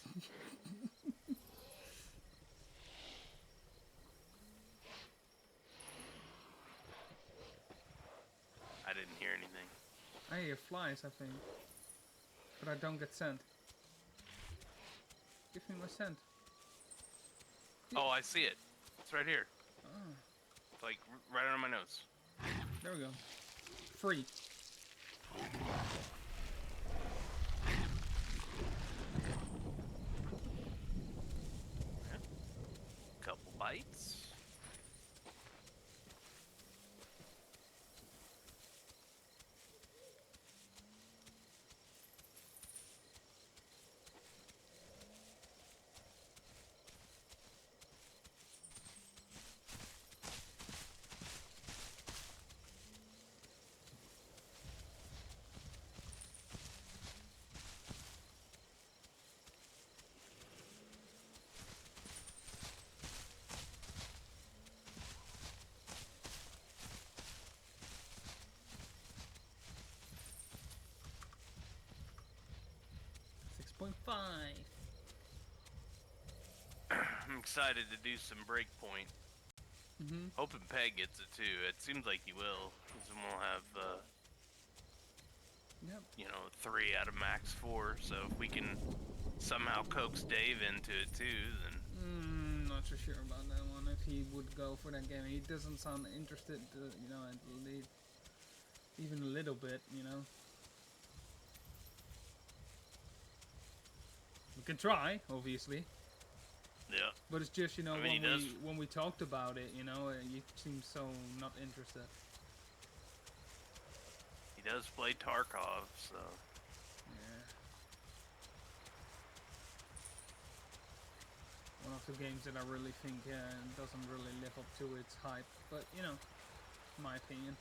[SPEAKER 2] I didn't hear anything.
[SPEAKER 1] I hear flies, I think. But I don't get scent. Give me my scent.
[SPEAKER 2] Oh, I see it. It's right here.
[SPEAKER 1] Oh,
[SPEAKER 2] It's like right under my nose.
[SPEAKER 1] there we go. Free.
[SPEAKER 2] Couple bites.
[SPEAKER 1] .5.
[SPEAKER 2] I'm excited to do some breakpoint. Hoping Peg gets it too. It seems like he will, because then we'll have,
[SPEAKER 1] Yep.
[SPEAKER 2] you know, 3 out of max 4. So if we can somehow coax Dave into it too, then
[SPEAKER 1] Not so sure about that one. If he would go for that game, he doesn't sound interested, you know, at least even a little bit, you know. We can try, obviously,
[SPEAKER 2] yeah.
[SPEAKER 1] but it's just, you know,
[SPEAKER 2] I mean,
[SPEAKER 1] when we talked about it, you know, you seem so not interested.
[SPEAKER 2] He does play Tarkov, so.
[SPEAKER 1] Yeah. One of the games that I really think doesn't really live up to its hype, but you know, my opinion.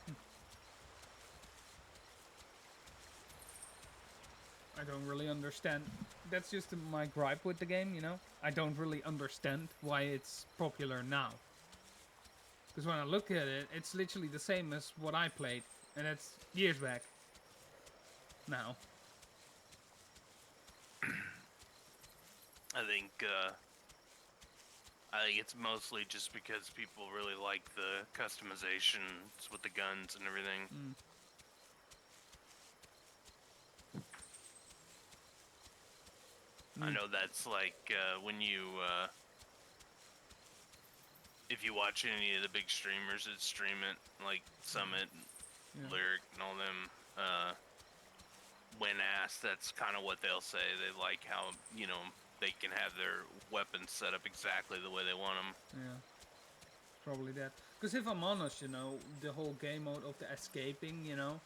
[SPEAKER 1] I don't really understand. That's just my gripe with the game, you know? I don't really understand why it's popular now. Because when I look at it, it's literally the same as what I played. And that's years back. Now.
[SPEAKER 2] I think it's mostly just because people really like the customizations with the guns and everything. I know that's like when you, if you watch any of the big streamers that stream it, like Summit, Lyric, and all them, when asked, that's kind of what they'll say. They like how, you know, they can have their weapons set up exactly the way they want them.
[SPEAKER 1] Yeah. Probably that. Because if I'm honest, you know, the whole game mode of the escaping, you know,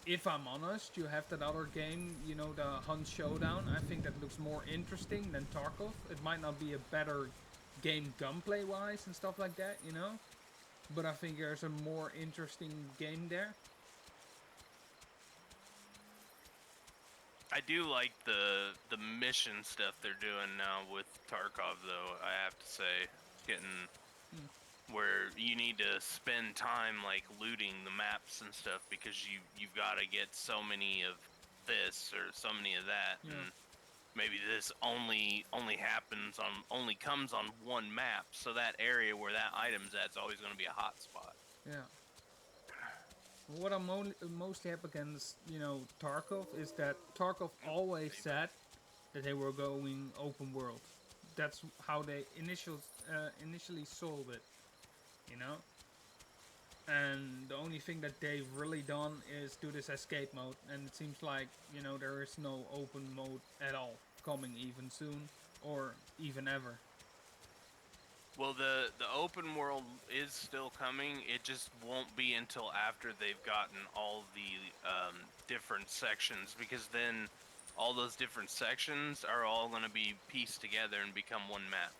[SPEAKER 1] if I'm honest, you have that other game, you know, the Hunt Showdown. I think that looks more interesting than Tarkov. It might not be a better game gunplay wise and stuff like that, you know, but I think there's a more interesting game there.
[SPEAKER 2] I do like the mission stuff they're doing now with Tarkov, though. I have to say, getting where you need to spend time like looting the maps and stuff because you've got to get so many of this or so many of that,
[SPEAKER 1] Yeah.
[SPEAKER 2] and maybe this only comes on one map, so that area where that item's at is always going to be a hot spot.
[SPEAKER 1] Yeah. What I'm mostly up against, Tarkov, is that Tarkov always said that they were going open world. That's how they initially sold it, you know. And the only thing that they've really done is do this escape mode, and it seems like there is no open mode at all coming even soon, or even ever.
[SPEAKER 2] Well, the open world is still coming. It just won't be until after they've gotten all the different sections, because then all those different sections are all going to be pieced together and become one map.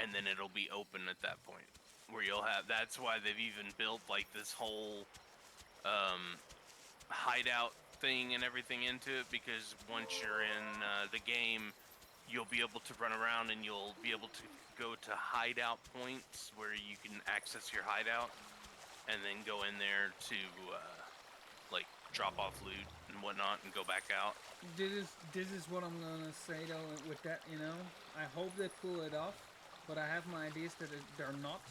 [SPEAKER 2] And then it'll be open at that point, where you'll have. That's why they've even built like this whole hideout thing and everything into it, because once you're in the game, you'll be able to run around and you'll be able to go to hideout points where you can access your hideout and then go in there to like drop off loot and whatnot and go back out.
[SPEAKER 1] This is what I'm gonna say though. With that, I hope they pull it off, but I have my ideas that they're not,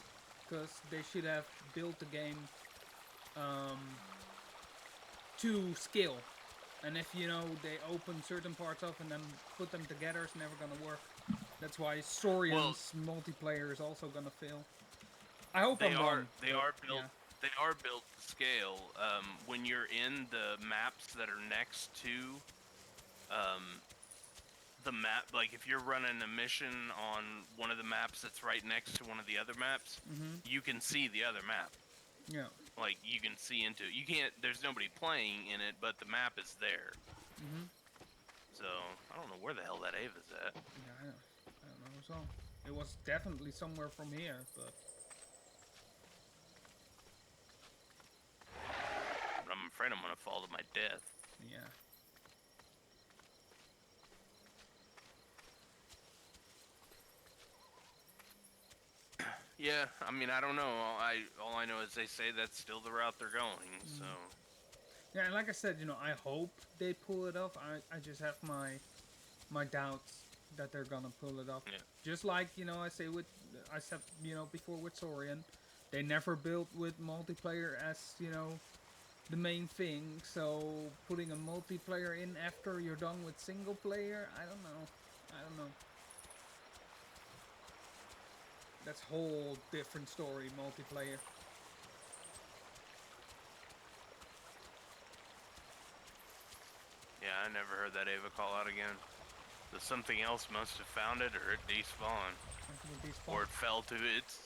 [SPEAKER 1] because they should have built the game to scale. And if they open certain parts up and then put them together, it's never gonna work. That's why Saurian's multiplayer is also gonna fail. I hope I'm wrong.
[SPEAKER 2] They are built. Yeah. They are built to scale. When you're in the maps that are next to the map, like if you're running a mission on one of the maps that's right next to one of the other maps, you can see the other map.
[SPEAKER 1] Yeah.
[SPEAKER 2] Like you can see into it. You can't. There's nobody playing in it, but the map is there. So I don't know where the hell that Ava's at.
[SPEAKER 1] Yeah, I don't know as well. It was definitely somewhere from here, but
[SPEAKER 2] I'm afraid I'm gonna fall to my death.
[SPEAKER 1] Yeah.
[SPEAKER 2] Yeah, I mean, I don't know. All I know is they say that's still the route they're going. So.
[SPEAKER 1] Yeah, and like I said, I hope they pull it off. I just have my doubts that they're gonna pull it off.
[SPEAKER 2] Yeah.
[SPEAKER 1] Just like I said before with Saurian, they never built with multiplayer as the main thing. So putting a multiplayer in after you're done with single player, I don't know. That's a whole different story, multiplayer.
[SPEAKER 2] Yeah, I never heard that Ava call out again. So something else must have found it, or it despawned. Or it fell to its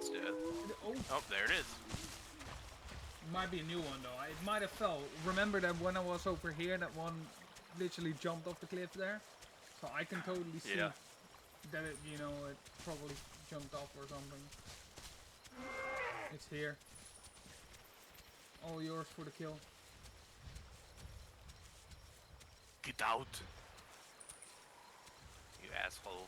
[SPEAKER 2] death. Oh, there it is.
[SPEAKER 1] It might be a new one though. It might have fell. Remember that when I was over here, that one literally jumped off the cliff there. So I can totally see that it, it probably jumped off or something. It's here. All yours for the kill.
[SPEAKER 2] Get out, you asshole.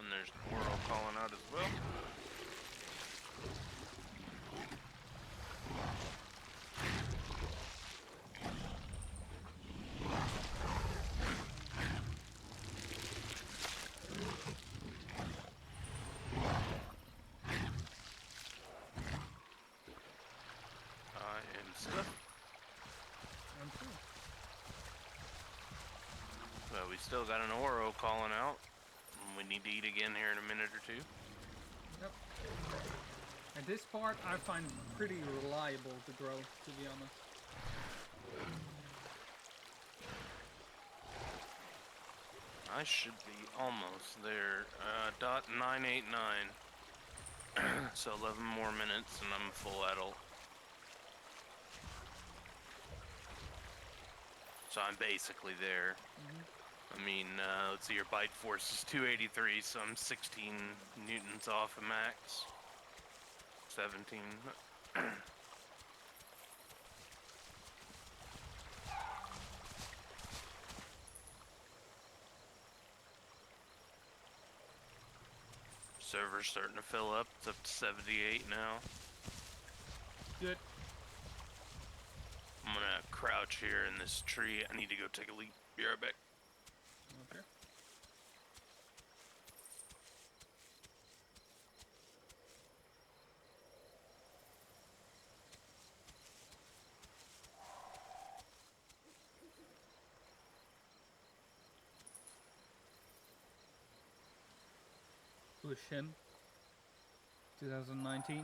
[SPEAKER 2] And there's Oro calling out as well. I am stuck.
[SPEAKER 1] I'm too.
[SPEAKER 2] Well, we still got an Oro calling out. We need to eat again here in a minute or two.
[SPEAKER 1] Yep. And this part I find pretty reliable to grow, to be honest.
[SPEAKER 2] I should be almost there. .989. So 11 more minutes and I'm full adult. So I'm basically there. I mean, let's see, your bite force is 283, so I'm 16 newtons off of max. 17. Server's starting to fill up. It's up to 78 now.
[SPEAKER 1] Good.
[SPEAKER 2] I'm gonna crouch here in this tree. I need to go take a leak. Be right back.
[SPEAKER 1] Okay. Push him. 2019.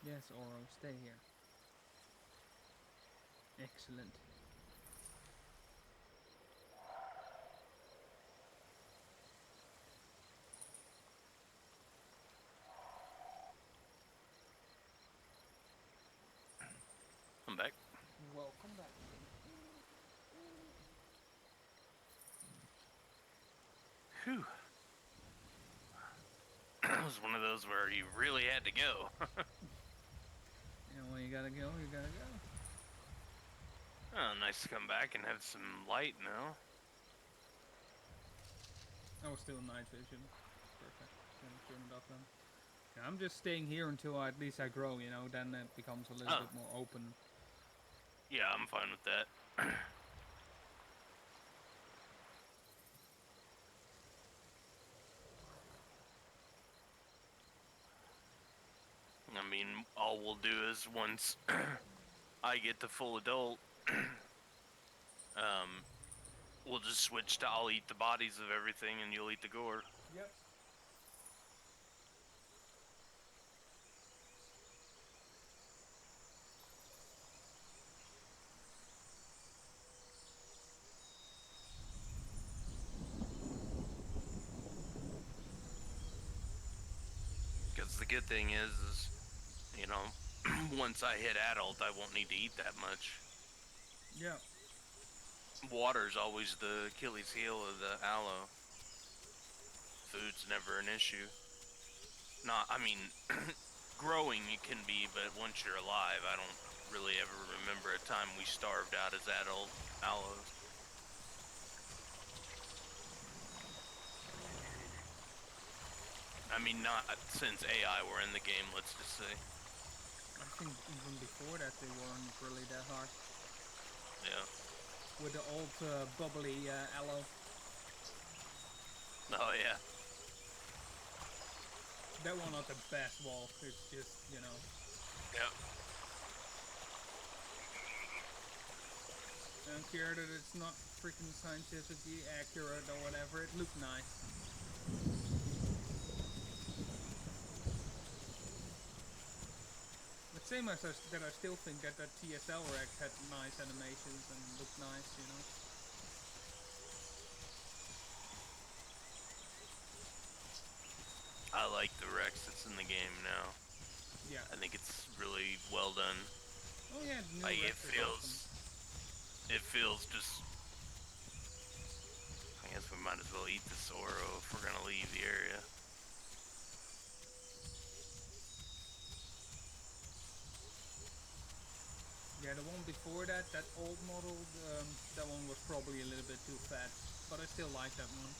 [SPEAKER 1] Yes, Oro, stay here. Excellent.
[SPEAKER 2] I'm back.
[SPEAKER 1] Welcome back.
[SPEAKER 2] Whew. It was one of those where you really had to go.
[SPEAKER 1] And when you gotta go, you gotta go.
[SPEAKER 2] Oh, nice to come back and have some light now.
[SPEAKER 1] I was still night vision. Perfect. Then turn it off then. Yeah, I'm just staying here until at least I grow, you know, then it becomes a little bit more open.
[SPEAKER 2] Yeah, I'm fine with that. I mean, all we'll do is once I get to full adult, we'll just switch to I'll eat the bodies of everything and you'll eat the gore.
[SPEAKER 1] Yep.
[SPEAKER 2] Because the good thing is, you know, once I hit adult, I won't need to eat that much.
[SPEAKER 1] Yeah.
[SPEAKER 2] Water's always the Achilles heel of the ALLO. Food's never an issue. Not, I mean, growing it can be, but once you're alive, I don't really ever remember a time we starved out as adult ALLOs. I mean, not since AI were in the game, let's just say.
[SPEAKER 1] I think even before that they weren't really that hard.
[SPEAKER 2] Yeah.
[SPEAKER 1] With the old bubbly ALLO.
[SPEAKER 2] Oh, yeah.
[SPEAKER 1] That one not the best walk, it's just, you know.
[SPEAKER 2] Yep.
[SPEAKER 1] I don't care that it's not freaking scientifically accurate or whatever, it looked nice. But same as that I still think that TSL Rex had nice animations and looked nice, you know.
[SPEAKER 2] I like the Rex that's in the game now.
[SPEAKER 1] Yeah.
[SPEAKER 2] I think it's really well done.
[SPEAKER 1] Oh yeah, the new
[SPEAKER 2] Like,
[SPEAKER 1] Rex is awesome.
[SPEAKER 2] it feels just, I guess we might as well eat this Oro if we're gonna leave the area.
[SPEAKER 1] Yeah, the one before that, that old model, that one was probably a little bit too fat, but I still like that one.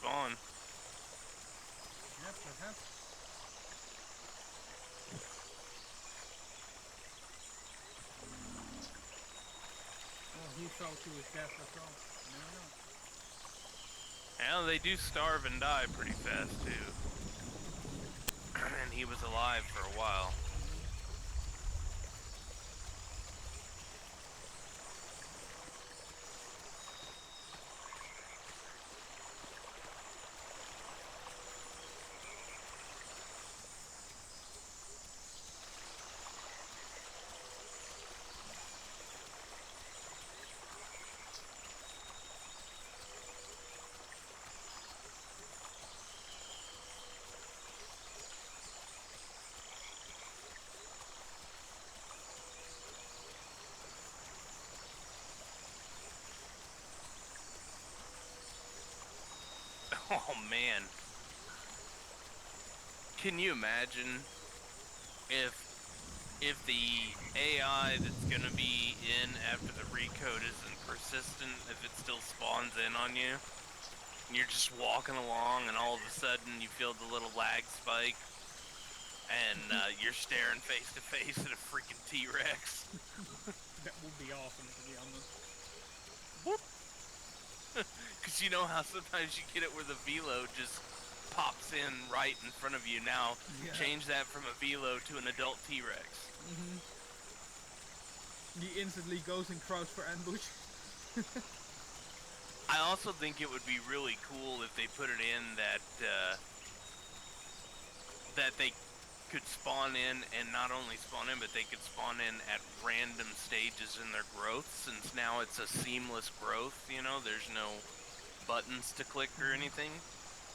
[SPEAKER 2] spawn.
[SPEAKER 1] Yeah, perhaps. Well, he fell to his death as well. You never know.
[SPEAKER 2] Yeah, they do starve and die pretty fast too. And he was alive for a while. Oh man. Can you imagine if the AI that's gonna be in after the recode isn't persistent, if it still spawns in on you, and you're just walking along and all of a sudden you feel the little lag spike, and you're staring face to face at a freaking T-Rex.
[SPEAKER 1] That would be awesome, to be honest.
[SPEAKER 2] Whoop! Because you know how sometimes you get it where the velo just pops in right in front of you. Now,
[SPEAKER 1] Yeah.
[SPEAKER 2] change that from a velo to an adult T-Rex.
[SPEAKER 1] He instantly goes and crouch for ambush.
[SPEAKER 2] I also think it would be really cool if they put it in that that they could spawn in, and not only spawn in, but they could spawn in at random stages in their growth, since now it's a seamless growth, you know, there's no buttons to click or anything.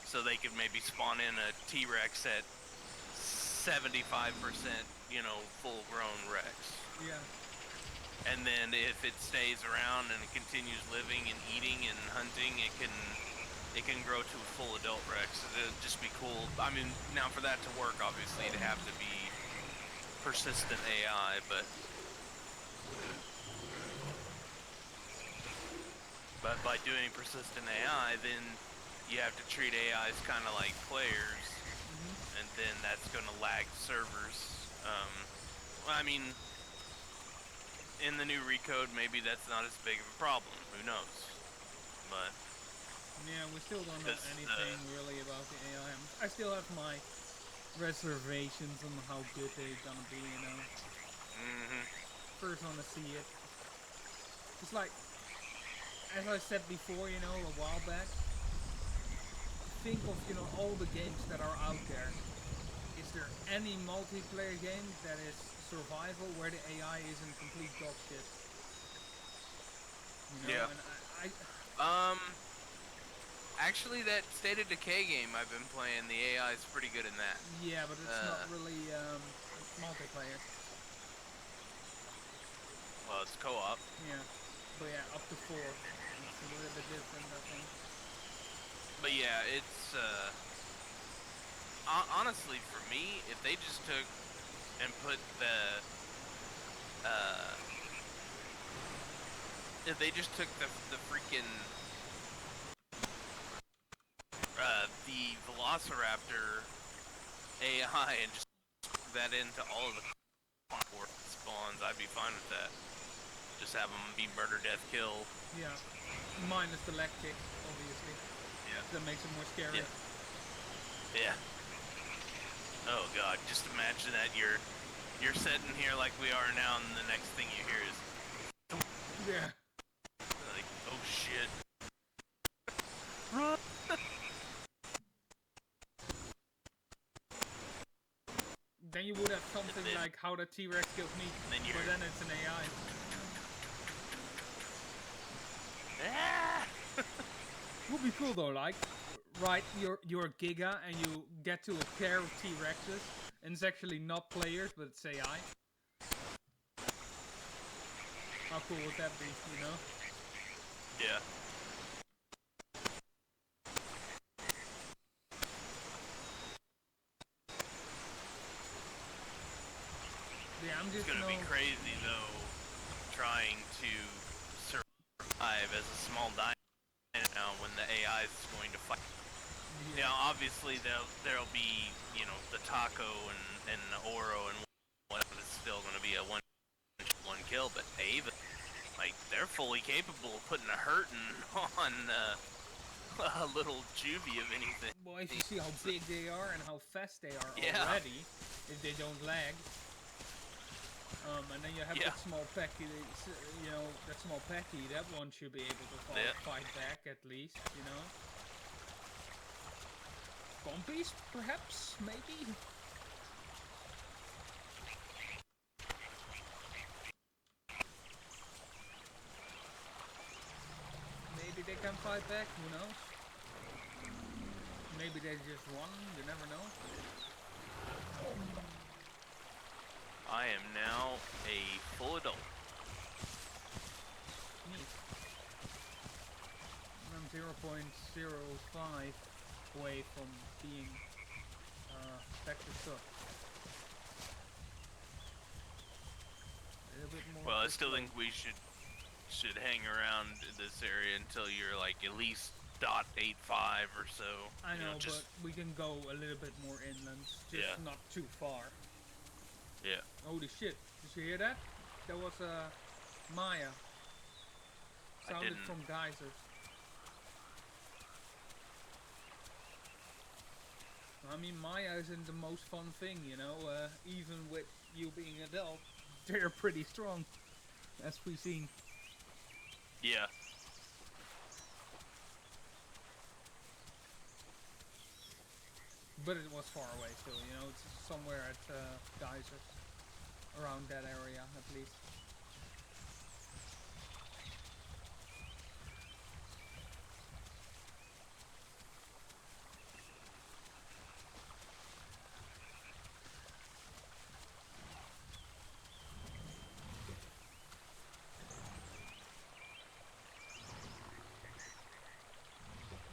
[SPEAKER 2] So they could maybe spawn in a T-Rex at 75%, you know, full-grown Rex.
[SPEAKER 1] Yeah.
[SPEAKER 2] And then if it stays around and it continues living and eating and hunting, it can grow to a full adult Rex. It'd just be cool. I mean, now for that to work, obviously it'd have to be persistent AI, but by doing persistent AI, then you have to treat AIs kind of like players, and then that's going to lag servers. Well, I mean, in the new recode, maybe that's not as big of a problem. Who knows? But
[SPEAKER 1] yeah, we still don't know anything really about the AI. I still have my reservations on how good they're gonna be, you know. First want to see it. It's like, as I said before, you know, a while back, think of, you know, all the games that are out there. Is there any multiplayer game that is survival where the AI isn't complete dog shit? You know,
[SPEAKER 2] yeah.
[SPEAKER 1] and I
[SPEAKER 2] Actually, that State of Decay game I've been playing, the AI is pretty good in that.
[SPEAKER 1] yeah, but it's not really multiplayer.
[SPEAKER 2] Well, it's co-op.
[SPEAKER 1] Yeah, but yeah, up to 4. It's a little bit different, I think.
[SPEAKER 2] But yeah, it's honestly, for me, if they just took and put the freaking the Velociraptor AI and just put that into all of the spawns, I'd be fine with that. Just have them be murder, death, kill.
[SPEAKER 1] Yeah, minus the leg kick, obviously.
[SPEAKER 2] Yeah.
[SPEAKER 1] That makes it more scary.
[SPEAKER 2] Yeah. Oh god, just imagine that you're sitting here like we are now, and the next thing you hear is
[SPEAKER 1] yeah.
[SPEAKER 2] Like, oh shit.
[SPEAKER 1] Then you would have something like how the T-Rex killed me, but then it's an AI. Would be cool though, like, right, you're Giga and you get to a pair of T-Rexes, and it's actually not players, but it's AI. How cool would that be, you know?
[SPEAKER 2] Yeah.
[SPEAKER 1] Yeah, I'm just
[SPEAKER 2] It's gonna be crazy though, trying to survive as a small dino now when the AI is going to fight Yeah, obviously there'll be, you know, the taco and the oro and what is still going to be a one kill, but Ava, like, they're fully capable of putting a hurting on a little juvie of anything.
[SPEAKER 1] Well, if you see how big they are and how fast they are
[SPEAKER 2] Yeah.
[SPEAKER 1] already, if they don't lag. And then you have
[SPEAKER 2] Yeah.
[SPEAKER 1] that small packy, you know, that small packy, that one should be able to fight back at least, you know. Compies, perhaps, maybe? Maybe they can fight back, who knows? Maybe they just won, you never know.
[SPEAKER 2] I am now a full adult.
[SPEAKER 1] Neat. I'm 0.05 away from being back to stuff. A little bit more.
[SPEAKER 2] Well, I still think we should hang around this area until you're like at least .85 or so.
[SPEAKER 1] I know, but we can go a little bit more inland, just not too far.
[SPEAKER 2] Yeah.
[SPEAKER 1] Holy shit! Did you hear that? That was Maya. Sounded from geysers. I mean, Maya isn't the most fun thing, you know. Even with you being an adult, they're pretty strong, as we've seen.
[SPEAKER 2] Yeah.
[SPEAKER 1] But it was far away still, you know. It's somewhere at geysers, around that area at least.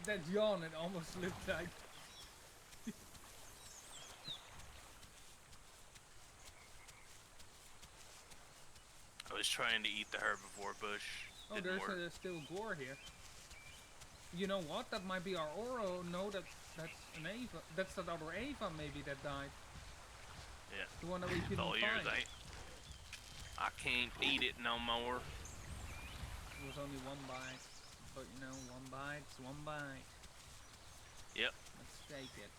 [SPEAKER 1] That yawn, it almost looked like.
[SPEAKER 2] I was trying to eat the herbivore bush.
[SPEAKER 1] Oh, there's still gore here. You know what? That might be our Oro. No, that's an Ava. That's that other Ava maybe that died.
[SPEAKER 2] Yeah.
[SPEAKER 1] The one that we couldn't
[SPEAKER 2] all
[SPEAKER 1] find.
[SPEAKER 2] I can't eat it no more.
[SPEAKER 1] It was only one bite. But you know, one bite's one bite.
[SPEAKER 2] Yep.
[SPEAKER 1] Let's take it.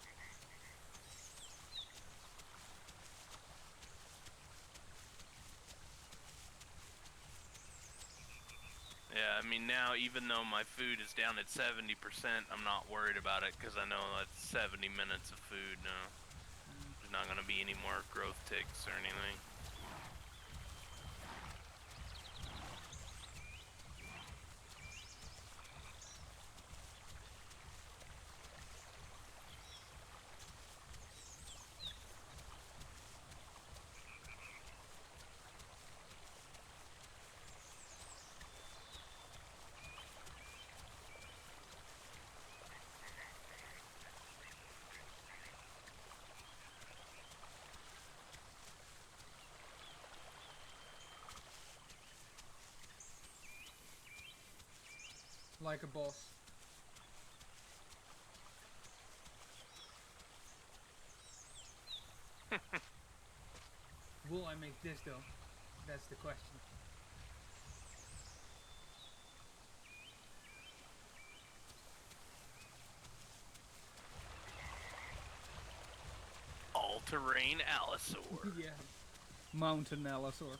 [SPEAKER 2] Yeah, I mean now, even though my food is down at 70%, I'm not worried about it because I know that's 70 minutes of food now. There's not going to be any more growth ticks or anything.
[SPEAKER 1] Like a boss. Will I make this though? That's the question.
[SPEAKER 2] All-terrain allosaur.
[SPEAKER 1] Yeah. Mountain allosaur.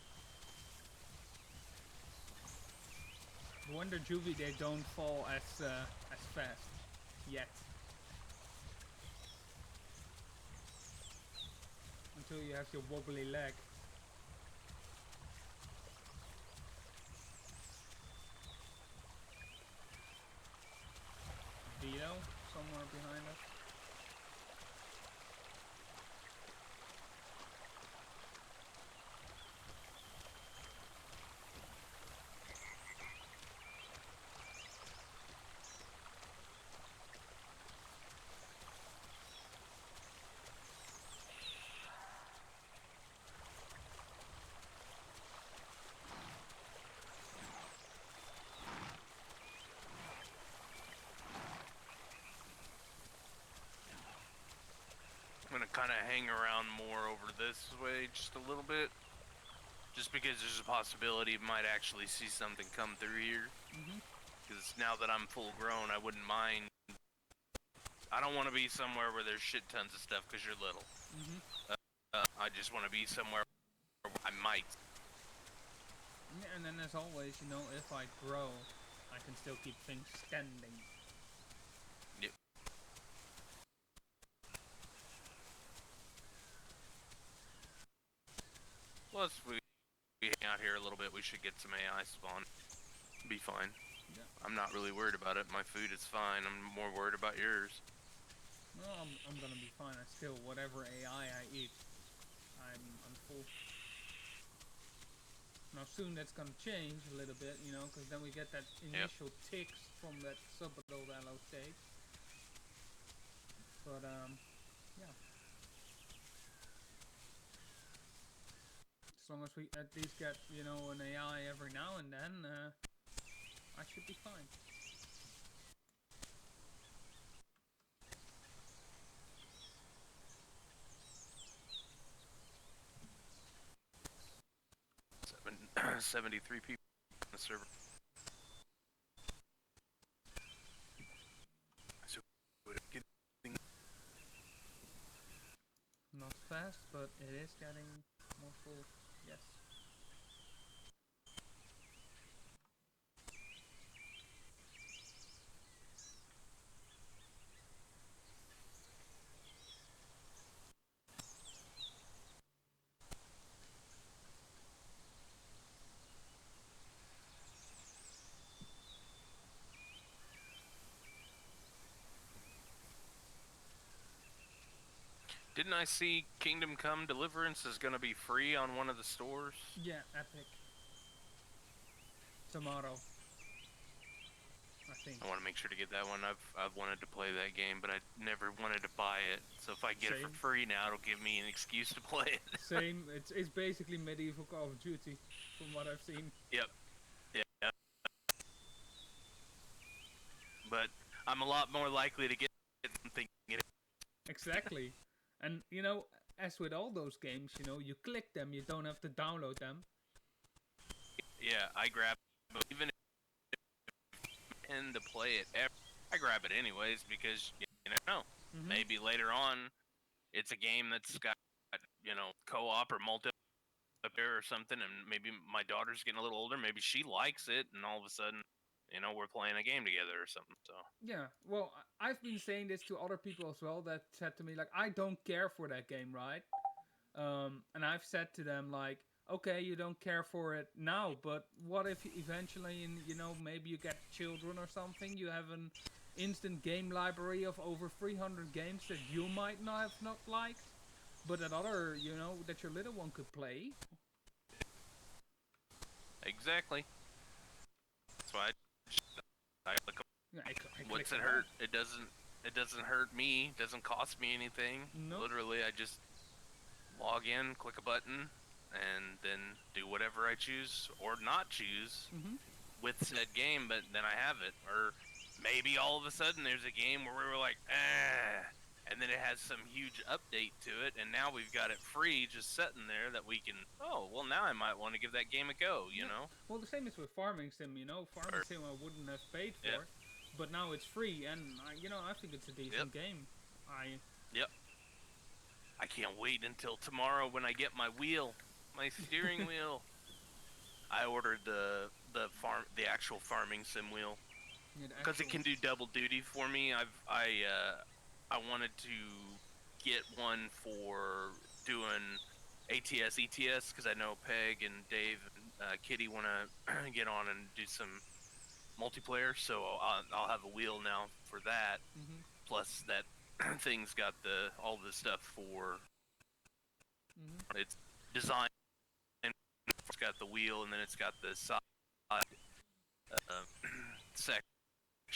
[SPEAKER 1] Wonder juvie they don't fall as fast yet. Until you have your wobbly leg. Vito somewhere behind us.
[SPEAKER 2] to hang around more over this way just a little bit. Just because there's a possibility it might actually see something come through here. Because now that I'm full grown, I wouldn't mind. I don't want to be somewhere where there's shit tons of stuff because you're little. I just want to be somewhere where I might.
[SPEAKER 1] Yeah, and then as always, you know, if I grow, I can still keep things standing.
[SPEAKER 2] Yep. Plus, we hang out here a little bit, we should get some AI spawn. Be fine.
[SPEAKER 1] Yeah.
[SPEAKER 2] I'm not really worried about it. My food is fine. I'm more worried about yours.
[SPEAKER 1] No, I'm gonna be fine. I still, whatever AI I eat, I'm full. Now soon that's gonna change a little bit, you know, because then we get that initial ticks from that subadult ALLO stage. But yeah. As long as we at least get, you know, an AI every now and then, I should be fine.
[SPEAKER 2] Seven, 73 people on the server. So,
[SPEAKER 1] not fast, but it is getting more full. Yes.
[SPEAKER 2] Didn't I see Kingdom Come Deliverance is going to be free on one of the stores?
[SPEAKER 1] Yeah, Epic. Tomorrow. I think.
[SPEAKER 2] I want to make sure to get that one. I've wanted to play that game, but I never wanted to buy it. So if I get it for free now, it'll give me an excuse to play it.
[SPEAKER 1] Same. It's basically medieval Call of Duty, from what I've seen.
[SPEAKER 2] Yep. Yeah. But I'm a lot more likely to get something.
[SPEAKER 1] Exactly. And you know, as with all those games, you know, you click them, you don't have to download them.
[SPEAKER 2] Yeah, I grab even to play it. I grab it anyways because you know maybe later on it's a game that's got co-op or multiplayer or something, and maybe my daughter's getting a little older. Maybe she likes it, and all of a sudden, we're playing a game together or something. So
[SPEAKER 1] yeah, well, I've been saying this to other people as well that said to me like, I don't care for that game, right? And I've said to them like, okay, you don't care for it now, but what if eventually, maybe you get children or something, you have an instant game library of over 300 games that you might not have not liked, but that other, that your little one could play.
[SPEAKER 2] Exactly. That's why I look.
[SPEAKER 1] Yeah,
[SPEAKER 2] what's it hurt? It doesn't hurt me. It doesn't cost me anything.
[SPEAKER 1] Nope.
[SPEAKER 2] Literally, I just log in, click a button, and then do whatever I choose or not choose with said game, but then I have it. Or maybe all of a sudden there's a game where we were like, and then it has some huge update to it, and now we've got it free just sitting there that we can, now I might want to give that game a go, you know?
[SPEAKER 1] Well, the same is with Farming Sim, Farming Sim I wouldn't have paid for, but now it's free, and, I think it's a decent game.
[SPEAKER 2] Yep. I can't wait until tomorrow when I get my wheel, my steering wheel. I ordered the actual Farming Sim wheel because it can do double duty for me. I wanted to get one for doing ATS, ETS because I know Peg and Dave and Kitty want to get on and do some multiplayer, so I'll have a wheel now for that. Plus that thing's got all the stuff for it's designed. It's got the wheel, and then it's got the side section.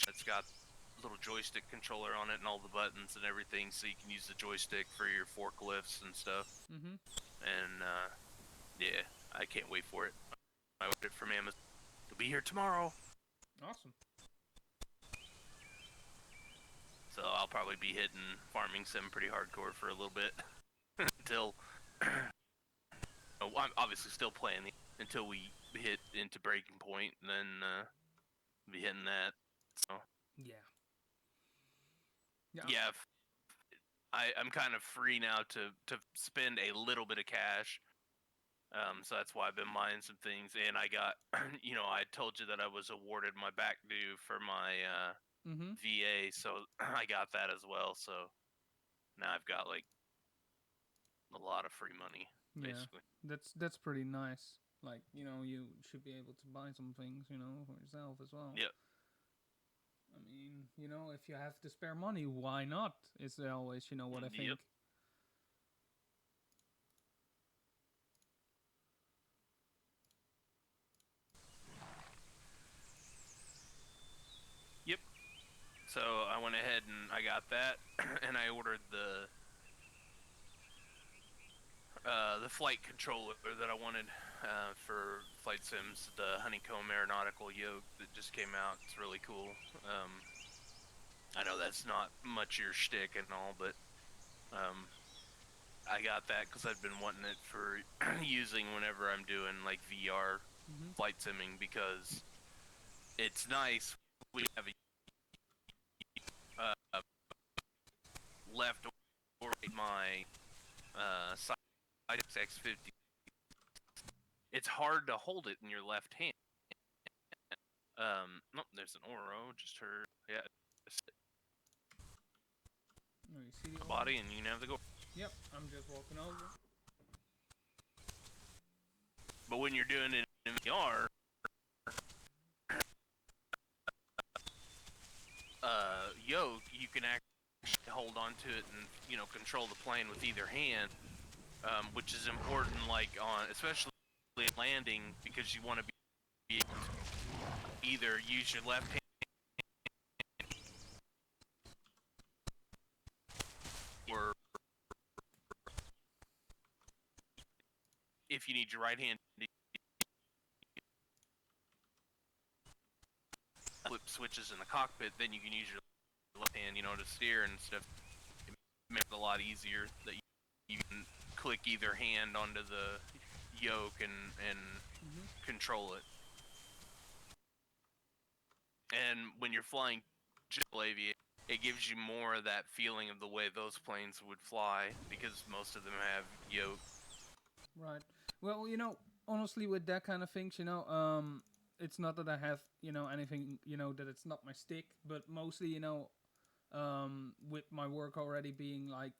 [SPEAKER 2] It's got a little joystick controller on it and all the buttons and everything, so you can use the joystick for your forklifts and stuff. And yeah, I can't wait for it. I ordered it from Amazon. It'll be here tomorrow.
[SPEAKER 1] Awesome.
[SPEAKER 2] So I'll probably be hitting Farming Sim pretty hardcore for a little bit. until I'm obviously still playing until we hit into breaking point, and then be hitting that. So
[SPEAKER 1] Yeah. Yeah.
[SPEAKER 2] yeah, I'm kind of free now to spend a little bit of cash. So that's why I've been buying some things, and I got, I told you that I was awarded my back due for my
[SPEAKER 1] Mm-hmm.
[SPEAKER 2] VA, so I got that as well. So now I've got like a lot of free money,
[SPEAKER 1] Yeah.
[SPEAKER 2] basically.
[SPEAKER 1] That's pretty nice. Like, you should be able to buy some things, for yourself as well.
[SPEAKER 2] Yep.
[SPEAKER 1] I mean, if you have the spare money, why not? Is always, what I
[SPEAKER 2] Yep.
[SPEAKER 1] think.
[SPEAKER 2] Yep. So I went ahead and I got that, and I ordered the flight controller that I wanted for flight sims, the honeycomb aeronautical yoke that just came out. It's really cool. I know that's not much your shtick and all, but I got that because I've been wanting it for using whenever I'm doing like VR
[SPEAKER 1] Mm-hmm.
[SPEAKER 2] flight simming, because it's nice. We have a left or right my side X50. It's hard to hold it in your left hand. Nope, there's an Oro. Just heard. Yeah,
[SPEAKER 1] Oh, you see the
[SPEAKER 2] the
[SPEAKER 1] order?
[SPEAKER 2] body, and you can have the go.
[SPEAKER 1] Yep, I'm just walking over.
[SPEAKER 2] But when you're doing it in VR, yoke, you can actually hold onto it and control the plane with either hand, which is important, like on especially landing, because you want to be able to either use your left hand or if you need your right hand to flip switches in the cockpit, then you can use your left hand, to steer and stuff. It makes it a lot easier that you can click either hand onto the yoke and
[SPEAKER 1] Mm-hmm.
[SPEAKER 2] control it. And when you're flying general aviation, it gives you more of that feeling of the way those planes would fly, because most of them have yoke.
[SPEAKER 1] Right. Well, honestly, with that kind of things, it's not that I have, anything, that it's not my stick, but mostly, with my work already being like,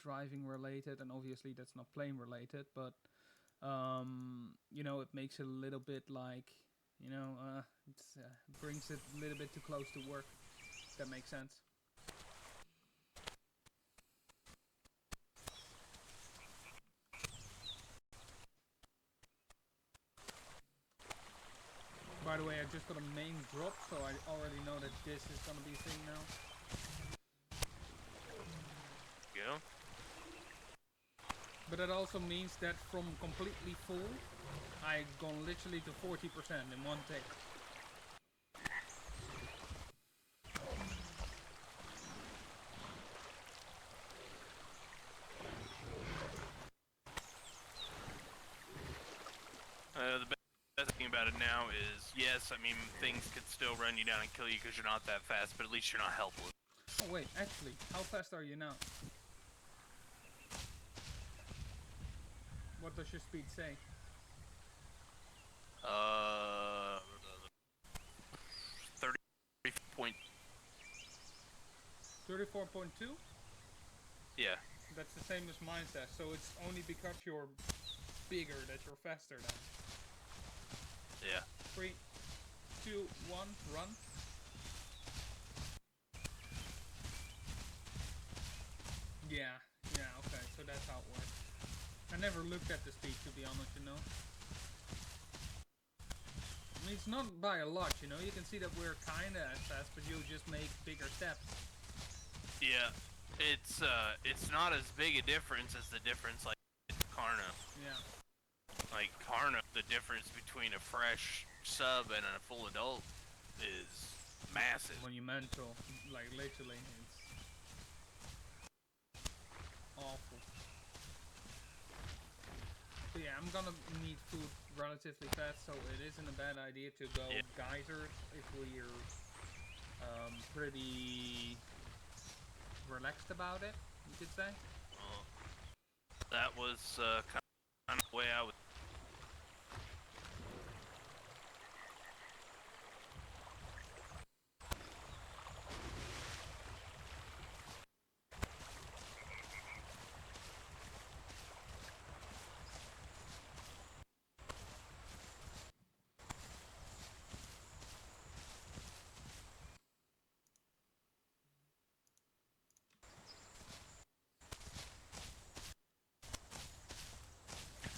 [SPEAKER 1] driving related, and obviously that's not plane related, but, it makes it a little bit like, it brings it a little bit too close to work. If that makes sense. By the way, I just got a main drop, so I already know that this is gonna be a thing now.
[SPEAKER 2] You know?
[SPEAKER 1] But that also means that from completely full, I gone literally to 40% in one take.
[SPEAKER 2] The best thing about it now is, yes, I mean, things could still run you down and kill you because you're not that fast, but at least you're not helpless.
[SPEAKER 1] Oh wait, actually, how fast are you now? What does your speed say?
[SPEAKER 2] 30 point.
[SPEAKER 1] 34.2?
[SPEAKER 2] Yeah.
[SPEAKER 1] That's the same as mine says, so it's only because you're bigger that you're faster then.
[SPEAKER 2] Yeah.
[SPEAKER 1] 3, 2, 1, run. Yeah, okay, so that's how it works. I never looked at the speed, to be honest, I mean, it's not by a lot, you can see that we're kinda as fast, but you'll just make bigger steps.
[SPEAKER 2] Yeah. It's not as big a difference as the difference like Karna.
[SPEAKER 1] Yeah.
[SPEAKER 2] Like Karna, the difference between a fresh sub and a full adult is massive.
[SPEAKER 1] Monumental, like literally, it's awful. But yeah, I'm gonna need food relatively fast, so it isn't a bad idea to go geysers if we're pretty relaxed about it, you could say.
[SPEAKER 2] Well, that was kind of the way I was.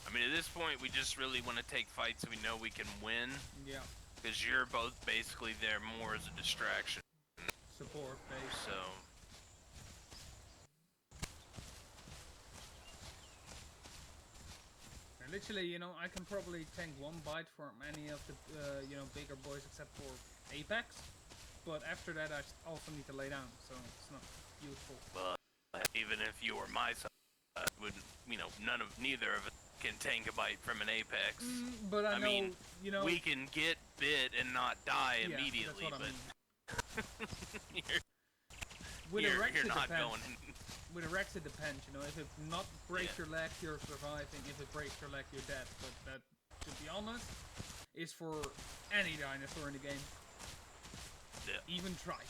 [SPEAKER 2] I mean, at this point, we just really want to take fights we know we can win.
[SPEAKER 1] Yeah.
[SPEAKER 2] Because you're both basically there more as a distraction.
[SPEAKER 1] Support base.
[SPEAKER 2] So.
[SPEAKER 1] And literally, you know, I can probably tank one bite from any of the, you know, bigger boys except for Apex. But after that, I also need to lay down, so it's not useful.
[SPEAKER 2] But even if you were my side, wouldn't, you know, neither of us can tank a bite from an Apex.
[SPEAKER 1] But I know,
[SPEAKER 2] mean,
[SPEAKER 1] you know,
[SPEAKER 2] we can get bit and not die immediately,
[SPEAKER 1] that's what
[SPEAKER 2] but
[SPEAKER 1] I mean.
[SPEAKER 2] you're not going.
[SPEAKER 1] With a Rex, it depends, you know. If it not breaks your leg, you're surviving. If it breaks your leg, you're dead. But that, to be honest, is for any dinosaur in the game.
[SPEAKER 2] Yeah.
[SPEAKER 1] Even try.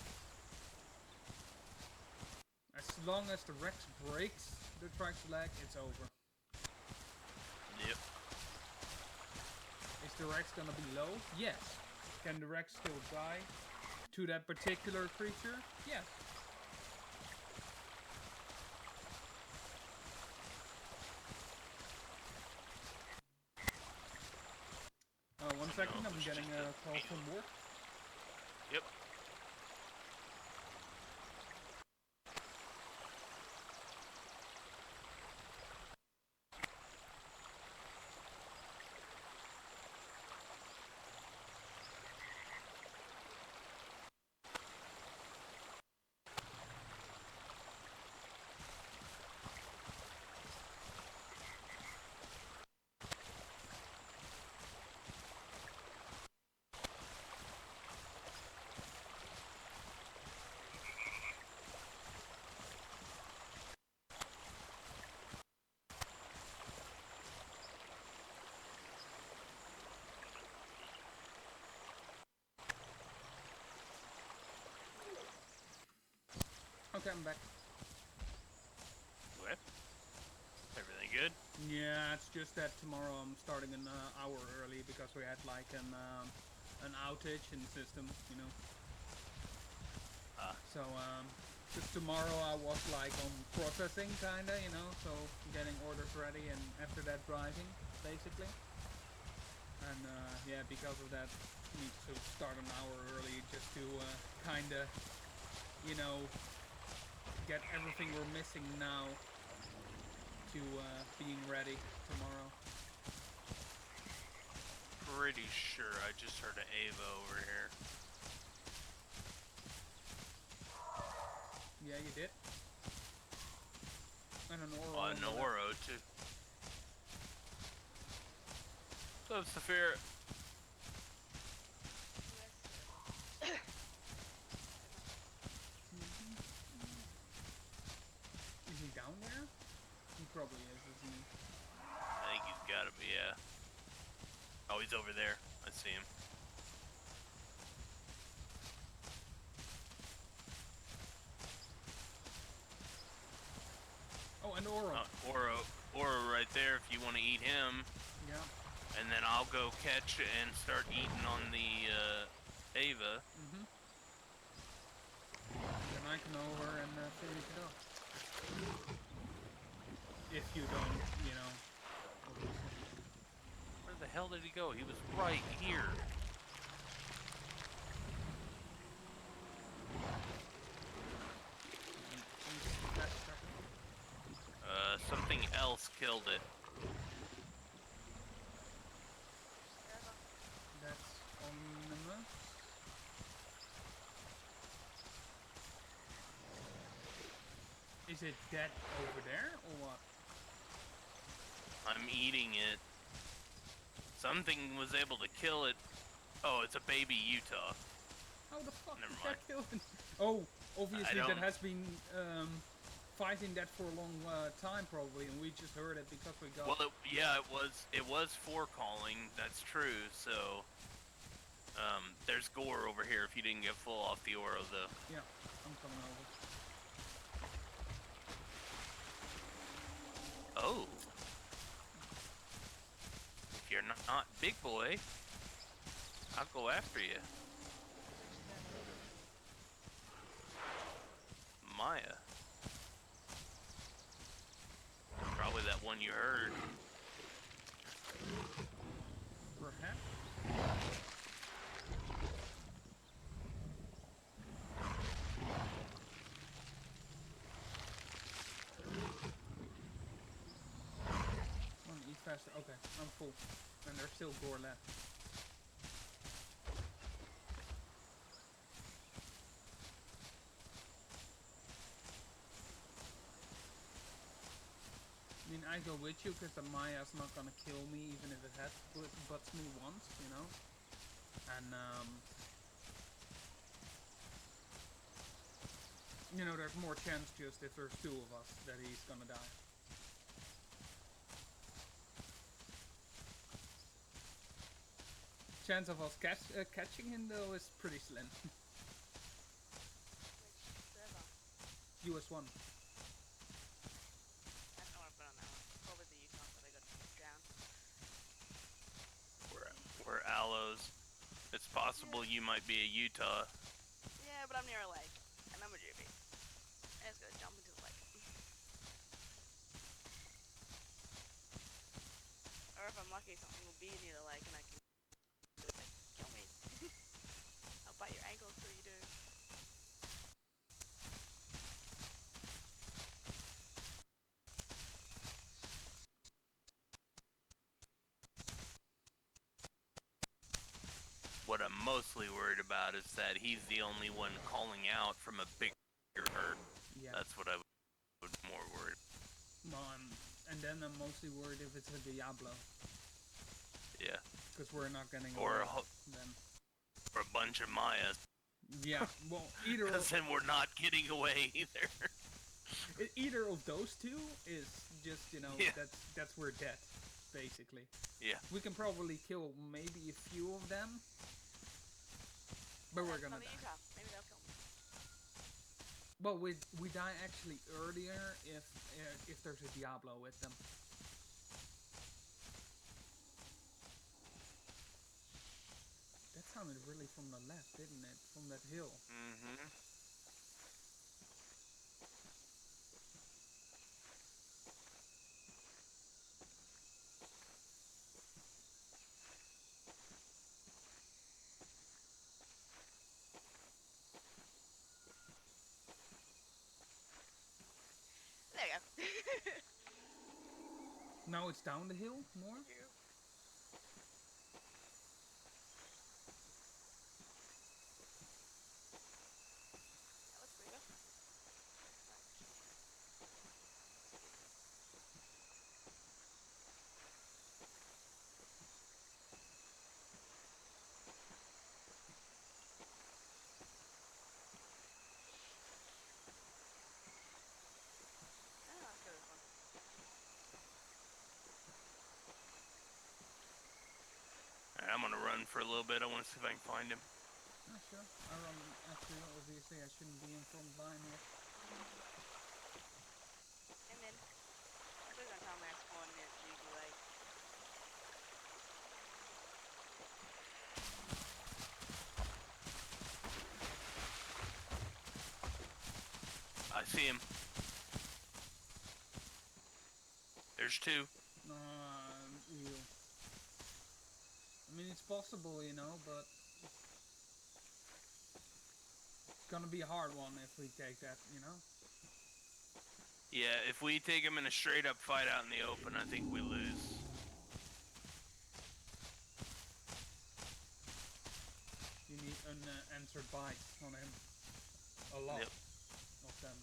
[SPEAKER 1] As long as the Rex breaks the Trike's leg, it's over.
[SPEAKER 2] Yep.
[SPEAKER 1] Is the Rex gonna be low? Yes. Can the Rex still die to that particular creature? Yes. One second, I'm getting a call from work.
[SPEAKER 2] Yep.
[SPEAKER 1] Okay, I'm back.
[SPEAKER 2] What? Everything good?
[SPEAKER 1] Yeah, it's just that tomorrow I'm starting an hour early because we had like an outage in the system, you know. So just tomorrow I was like on processing kinda, you know, so getting orders ready and after that driving, basically. And yeah, because of that, need to start an hour early just to kinda, you know, get everything we're missing now to being ready tomorrow.
[SPEAKER 2] Pretty sure I just heard an Ava over here.
[SPEAKER 1] Yeah, you did. And an Oro.
[SPEAKER 2] An Oro too. So it's the fair.
[SPEAKER 1] Is he down there? He probably is, isn't he?
[SPEAKER 2] I think he's gotta be, yeah. Oh, he's over there. I see him.
[SPEAKER 1] Oh, and Oro.
[SPEAKER 2] Oro right there if you want to eat him.
[SPEAKER 1] Yeah.
[SPEAKER 2] And then I'll go catch and start eating on the Ava.
[SPEAKER 1] Mm-hmm. Then I come over and finish it up. If you don't, you know.
[SPEAKER 2] Where the hell did he go? He was right here. Something else killed it.
[SPEAKER 1] That's ominous. Is it dead over there or what?
[SPEAKER 2] I'm eating it. Something was able to kill it. Oh, it's a baby Utah.
[SPEAKER 1] How the fuck
[SPEAKER 2] Never
[SPEAKER 1] did
[SPEAKER 2] mind.
[SPEAKER 1] that kill it? Oh, obviously
[SPEAKER 2] I
[SPEAKER 1] that
[SPEAKER 2] don't.
[SPEAKER 1] has been fighting that for a long time probably, and we just heard it because we got.
[SPEAKER 2] Well, it was for calling. That's true. So, there's gore over here if you didn't get full off the oro though.
[SPEAKER 1] Yeah, I'm coming over.
[SPEAKER 2] Oh. If you're not big boy, I'll go after you. Maya. Probably that one you heard.
[SPEAKER 1] Perhaps. Come on, eat faster. Okay, I'm full. And there's still gore left. I mean, I go with you because the Maya's not gonna kill me even if it butts me once, you know? And, you know, there's more chance just if there's two of us that he's gonna die. Chance of us catching him though is pretty slim. US one.
[SPEAKER 3] I don't want to put on that one. Probably the Utah, but I got drowned.
[SPEAKER 2] We're ALLOs. It's possible you might be a Utah.
[SPEAKER 3] Yeah, but I'm near a lake, and I'm a Juby. I just gotta jump into the lake. Or if I'm lucky, something will be near the lake, and I can like, kill me. I'll bite your ankles till you do.
[SPEAKER 2] What I'm mostly worried about is that he's the only one calling out from a bigger herd.
[SPEAKER 1] Yeah.
[SPEAKER 2] That's what I would more worried.
[SPEAKER 1] Well, and then I'm mostly worried if it's a Diablo.
[SPEAKER 2] Yeah.
[SPEAKER 1] Because we're not getting
[SPEAKER 2] Or
[SPEAKER 1] away then.
[SPEAKER 2] Or a bunch of Mayas.
[SPEAKER 1] Yeah, well, either
[SPEAKER 2] Because then we're not getting away either.
[SPEAKER 1] Either of those two is just, you know,
[SPEAKER 2] Yeah.
[SPEAKER 1] that's we're dead, basically.
[SPEAKER 2] Yeah.
[SPEAKER 1] We can probably kill maybe a few of them, but we're gonna die.
[SPEAKER 3] Utah. Maybe they'll kill me.
[SPEAKER 1] Well, we die actually earlier if there's a Diablo with them. That sounded really from the left, didn't it? From that hill.
[SPEAKER 2] Mm-hmm.
[SPEAKER 3] There you go.
[SPEAKER 1] Now it's down the hill more?
[SPEAKER 3] Yeah. That looks pretty good. Oh, let's go this one.
[SPEAKER 2] Alright, I'm gonna run for a little bit. I want to see if I can find him.
[SPEAKER 1] Oh, sure. Actually, obviously, I shouldn't be in front line here.
[SPEAKER 3] And then, they're gonna tell me I spawned near Juby Lake.
[SPEAKER 2] I see him. There's two.
[SPEAKER 1] Ew. I mean, it's possible, you know, but it's gonna be a hard one if we take that, you know?
[SPEAKER 2] Yeah, if we take him in a straight up fight out in the open, I think we lose.
[SPEAKER 1] You need unanswered bites on him. A lot
[SPEAKER 2] Yep.
[SPEAKER 1] of them.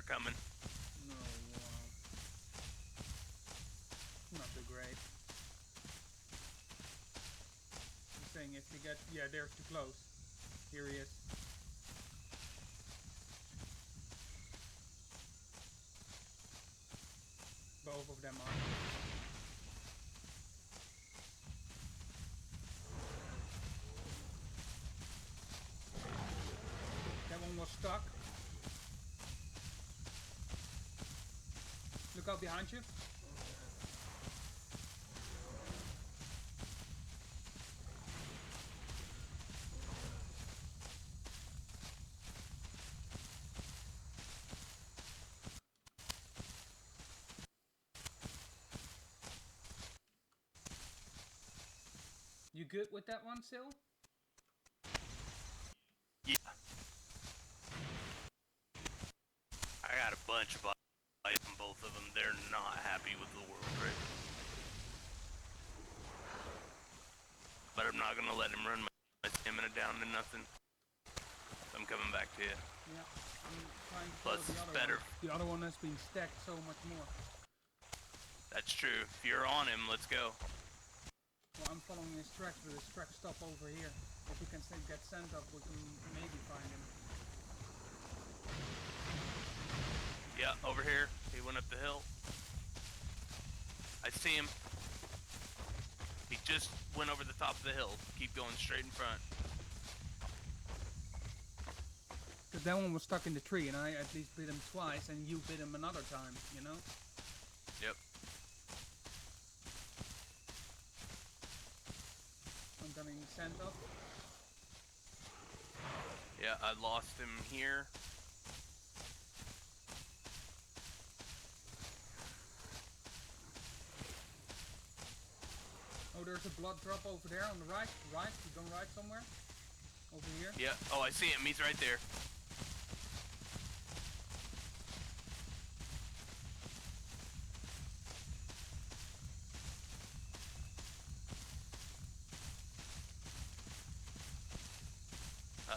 [SPEAKER 2] coming.
[SPEAKER 1] No, not too great. I'm saying if you get, yeah, they're too close. Here he is. Both of them are. That one was stuck. Look out behind you. You good with that one, Sil?
[SPEAKER 2] Yeah. I got a bunch of bites from both of them. They're not happy with the world, right? But I'm not gonna let him run my stamina down to nothing. I'm coming back to you.
[SPEAKER 1] Yeah. I'm trying to
[SPEAKER 2] Plus,
[SPEAKER 1] follow the
[SPEAKER 2] it's
[SPEAKER 1] other
[SPEAKER 2] better.
[SPEAKER 1] one. The other one has been stacked so much more.
[SPEAKER 2] That's true. If you're on him, let's go.
[SPEAKER 1] Well, I'm following his tracks, but his tracks stop over here. If we can get sent up, we can maybe find him.
[SPEAKER 2] Yeah, over here. He went up the hill. I see him. He just went over the top of the hill. Keep going straight in front.
[SPEAKER 1] Because that one was stuck in the tree, and I at least bit him twice, and you bit him another time, you know?
[SPEAKER 2] Yep.
[SPEAKER 1] I'm getting sent up.
[SPEAKER 2] Yeah, I lost him here.
[SPEAKER 1] Oh, there's a blood drop over there on the right. Right? You going right somewhere? Over here?
[SPEAKER 2] Yeah. Oh, I see him. He's right there.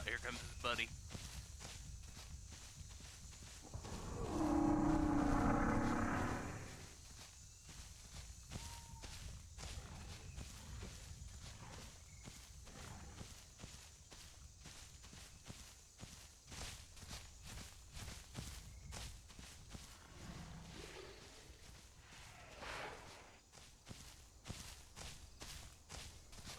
[SPEAKER 2] Here comes his buddy.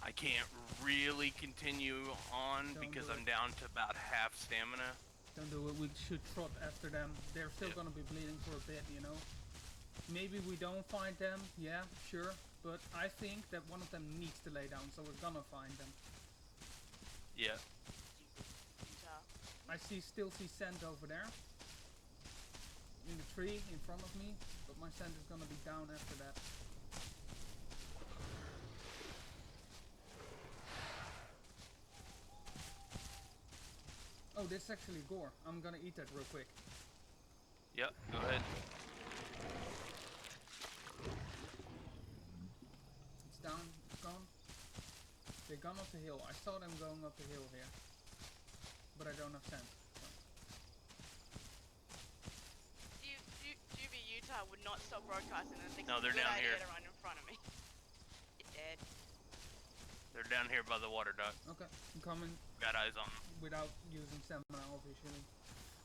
[SPEAKER 2] I can't really continue on because I'm down to about half stamina.
[SPEAKER 1] Don't do it. We should trot after them. They're still
[SPEAKER 2] Yep.
[SPEAKER 1] gonna be bleeding for a bit, you know? Maybe we don't find them. Yeah, sure. But I think that one of them needs to lay down, so we're gonna find them.
[SPEAKER 2] Yeah.
[SPEAKER 1] I still see scent over there. In the tree in front of me. But my scent is gonna be down after that. Oh, this is actually gore. I'm gonna eat that real quick.
[SPEAKER 2] Yep. Go ahead.
[SPEAKER 1] It's down. It's gone. They're gone up the hill. I saw them going up the hill here. But I don't have scent. So.
[SPEAKER 3] Juby Utah would not stop broadcasting and think
[SPEAKER 2] No,
[SPEAKER 3] it's a
[SPEAKER 2] they're
[SPEAKER 3] good
[SPEAKER 2] down
[SPEAKER 3] idea
[SPEAKER 2] here.
[SPEAKER 3] to run in front of me. You're dead.
[SPEAKER 2] They're down here by the water dock.
[SPEAKER 1] Okay, I'm coming
[SPEAKER 2] Got eyes on them.
[SPEAKER 1] without using stamina, obviously.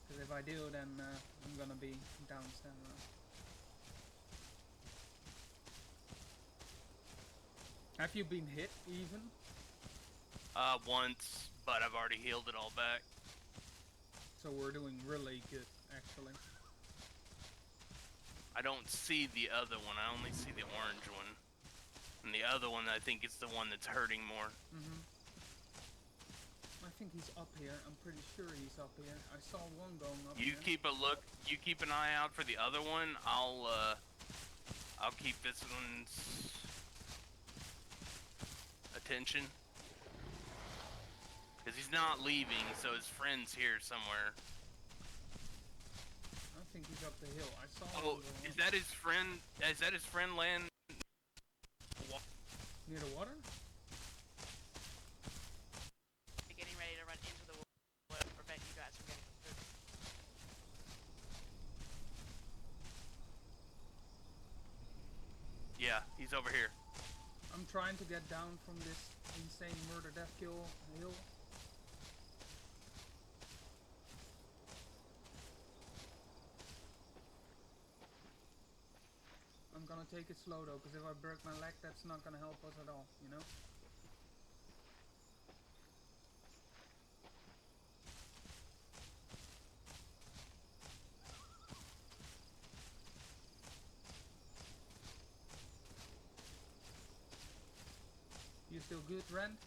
[SPEAKER 1] Because if I do, then I'm gonna be down stamina. Have you been hit even?
[SPEAKER 2] Once, but I've already healed it all back.
[SPEAKER 1] So we're doing really good, actually.
[SPEAKER 2] I don't see the other one. I only see the orange one. And the other one, I think, is the one that's hurting more.
[SPEAKER 1] I think he's up here. I'm pretty sure he's up here. I saw one going up
[SPEAKER 2] You
[SPEAKER 1] here.
[SPEAKER 2] keep a look. You keep an eye out for the other one. I'll keep this one's attention. Because he's not leaving, so his friend's here somewhere.
[SPEAKER 1] I think he's up the hill. I saw
[SPEAKER 2] Oh,
[SPEAKER 1] him going
[SPEAKER 2] is
[SPEAKER 1] up.
[SPEAKER 2] that his friend? Is that his friend land?
[SPEAKER 1] Near the water?
[SPEAKER 3] They're getting ready to run into the water to prevent you guys from getting through.
[SPEAKER 2] He's over here.
[SPEAKER 1] I'm trying to get down from this insane murder death kill hill. I'm gonna take it slow though, because if I break my leg, that's not gonna help us at all, you know? You still good, Ren?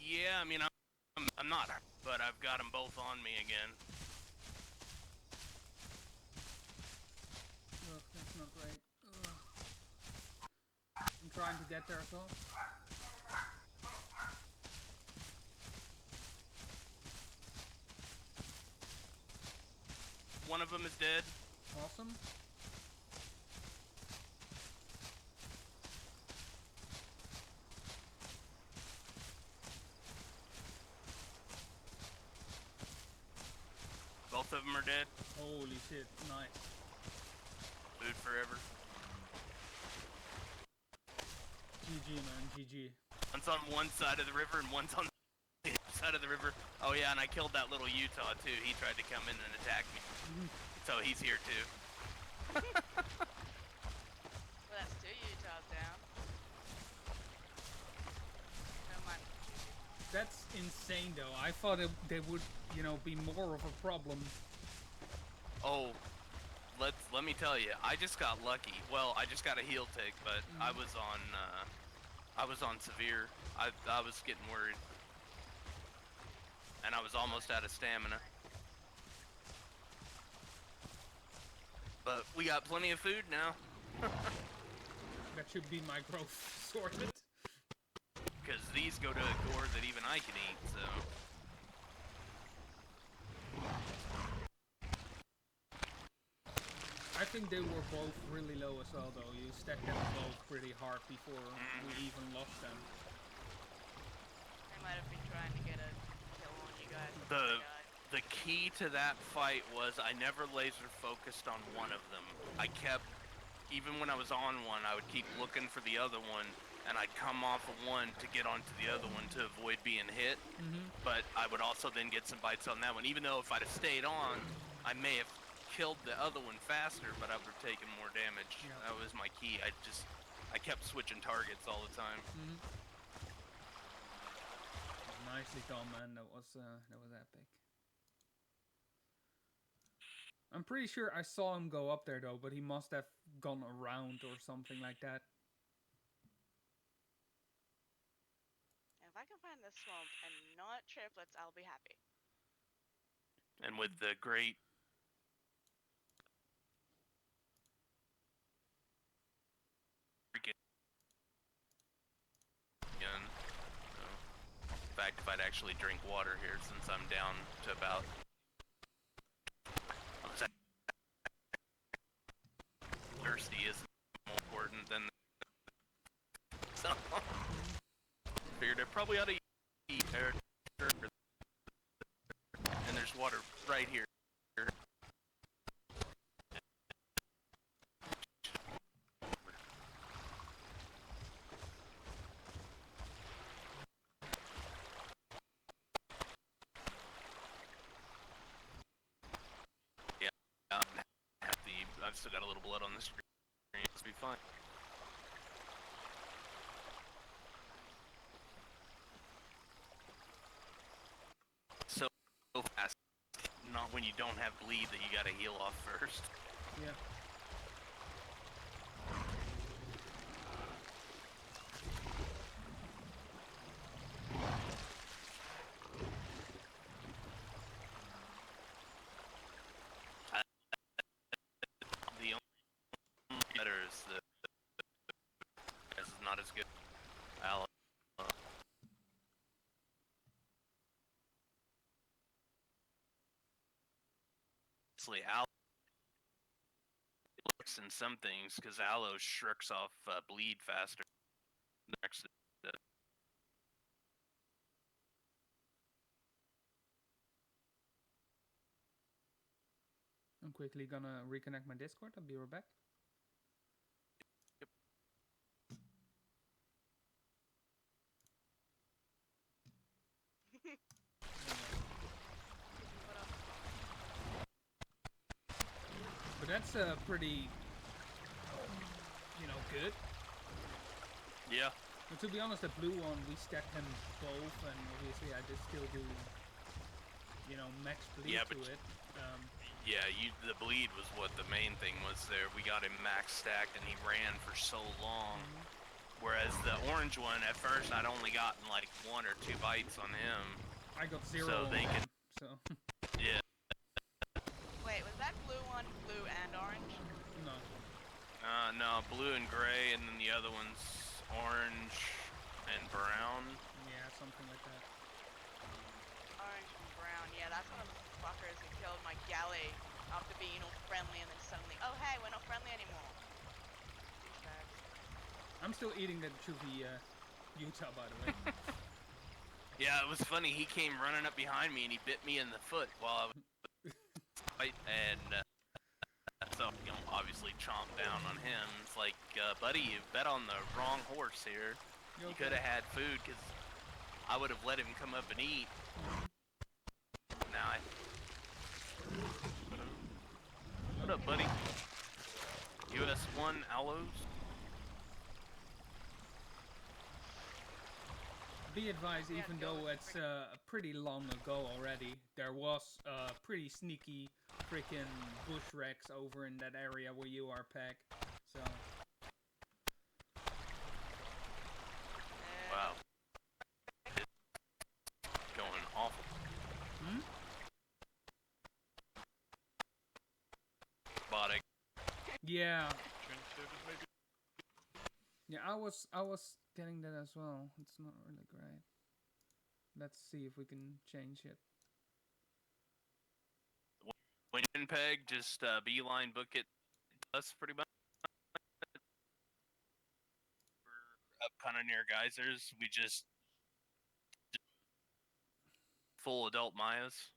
[SPEAKER 2] Yeah, I mean, I'm not, but I've got them both on me again.
[SPEAKER 1] Ugh, that's not great. Ugh. I'm trying to get there as well.
[SPEAKER 2] One of them is dead.
[SPEAKER 1] Awesome.
[SPEAKER 2] Both of them are dead.
[SPEAKER 1] Holy shit, nice.
[SPEAKER 2] Food forever.
[SPEAKER 1] GG, man, GG.
[SPEAKER 2] One's on one side of the river and one's on the other side of the river. Oh yeah, and I killed that little Utah too. He tried to come in and attack me. So he's here too.
[SPEAKER 3] Well, that's 2 Utahs down. No mind.
[SPEAKER 1] That's insane though. I thought they would, you know, be more of a problem.
[SPEAKER 2] Oh, let me tell you, I just got lucky. Well, I just got a heal tick, but I was on severe. I was getting worried, and I was almost out of stamina. But we got plenty of food now.
[SPEAKER 1] That should be my growth sorted.
[SPEAKER 2] Because these go to a gore that even I can eat, so.
[SPEAKER 1] I think they were both really low as well though. You stacked them both pretty hard before we even lost them.
[SPEAKER 3] They might have been trying to get a kill on you guys.
[SPEAKER 2] The key to that fight was I never laser focused on one of them. I kept, even when I was on one, I would keep looking for the other one, and I'd come off of one to get onto the other one to avoid being hit. But I would also then get some bites on that one, even though if I'd have stayed on, I may have killed the other one faster, but I would have taken more damage.
[SPEAKER 1] Yeah.
[SPEAKER 2] That was my key. I kept switching targets all the time.
[SPEAKER 1] Nicely done, man. That was epic. I'm pretty sure I saw him go up there though, but he must have gone around or something like that.
[SPEAKER 3] If I can find this swamp and not triplets, I'll be happy.
[SPEAKER 2] And with the great again, in fact, if I'd actually drink water here, since I'm down to about thirsty is more important than so. Figured I probably ought to eat there, and there's water right here. Yeah, I've still got a little blood on the screen. It'll be fine. So fast. Not when you don't have bleed that you gotta heal off first.
[SPEAKER 1] Yeah.
[SPEAKER 2] The only better is the this is not as good. ALLO. ALLO works in some things because ALLO shirks off bleed faster. Next,
[SPEAKER 1] I'm quickly gonna reconnect my Discord. I'll be right back.
[SPEAKER 2] Yep.
[SPEAKER 3] What else?
[SPEAKER 1] But that's pretty, good.
[SPEAKER 2] Yeah.
[SPEAKER 1] But to be honest, the blue one, we stacked him both, and obviously I just still do, max bleed
[SPEAKER 2] Yeah,
[SPEAKER 1] to
[SPEAKER 2] but
[SPEAKER 1] it.
[SPEAKER 2] Yeah, the bleed was what the main thing was there. We got him max stacked and he ran for so long. Whereas the orange one, at first I'd only gotten like 1 or 2 bites on him.
[SPEAKER 1] I got 0
[SPEAKER 2] So they
[SPEAKER 1] on
[SPEAKER 2] can,
[SPEAKER 1] him, so...
[SPEAKER 2] yeah.
[SPEAKER 3] Wait, was that blue one blue and orange?
[SPEAKER 1] No.
[SPEAKER 2] No, blue and gray, and then the other one's orange and brown.
[SPEAKER 1] Yeah, something like that.
[SPEAKER 3] Orange and brown, yeah, that's one of the fuckers who killed my galley after being all friendly and then suddenly, oh hey, we're not friendly anymore. Douchebags.
[SPEAKER 1] I'm still eating that chuvy Utah, by the way.
[SPEAKER 2] Yeah, it was funny. He came running up behind me and he bit me in the foot while I was fight, and so obviously chomp down on him. It's like, buddy, you bet on the wrong horse here. You
[SPEAKER 1] Okay.
[SPEAKER 2] could have had food because I would have let him come up and eat. Now what up, buddy? US1 Allos.
[SPEAKER 1] Be advised,
[SPEAKER 3] Yeah,
[SPEAKER 1] even
[SPEAKER 3] go
[SPEAKER 1] though
[SPEAKER 3] with
[SPEAKER 1] it's pretty long ago already, there was pretty sneaky freaking bush wrecks over in that area where you are, Pack. So...
[SPEAKER 2] Wow. Going awful. Robotic.
[SPEAKER 1] Yeah. Yeah, I was getting that as well. It's not really great. Let's see if we can change it.
[SPEAKER 2] When you're in Peg, just beeline book it us pretty much. We're up kind of near geysers. We just full adult Mayas.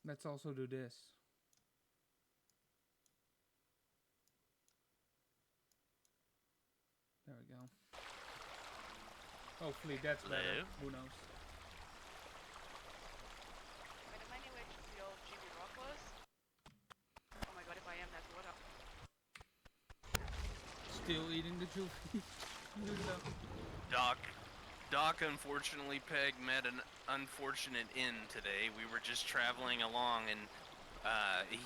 [SPEAKER 1] Let's also do this. There we go. Hopefully that's better.
[SPEAKER 2] Hello?
[SPEAKER 1] Who knows?
[SPEAKER 3] Wait, am I near where the old GB Rock was? Oh my god, if I am, that's what up.
[SPEAKER 1] Still eating the chuvy.
[SPEAKER 2] Doc, unfortunately, Peg met an unfortunate end today. We were just traveling along, and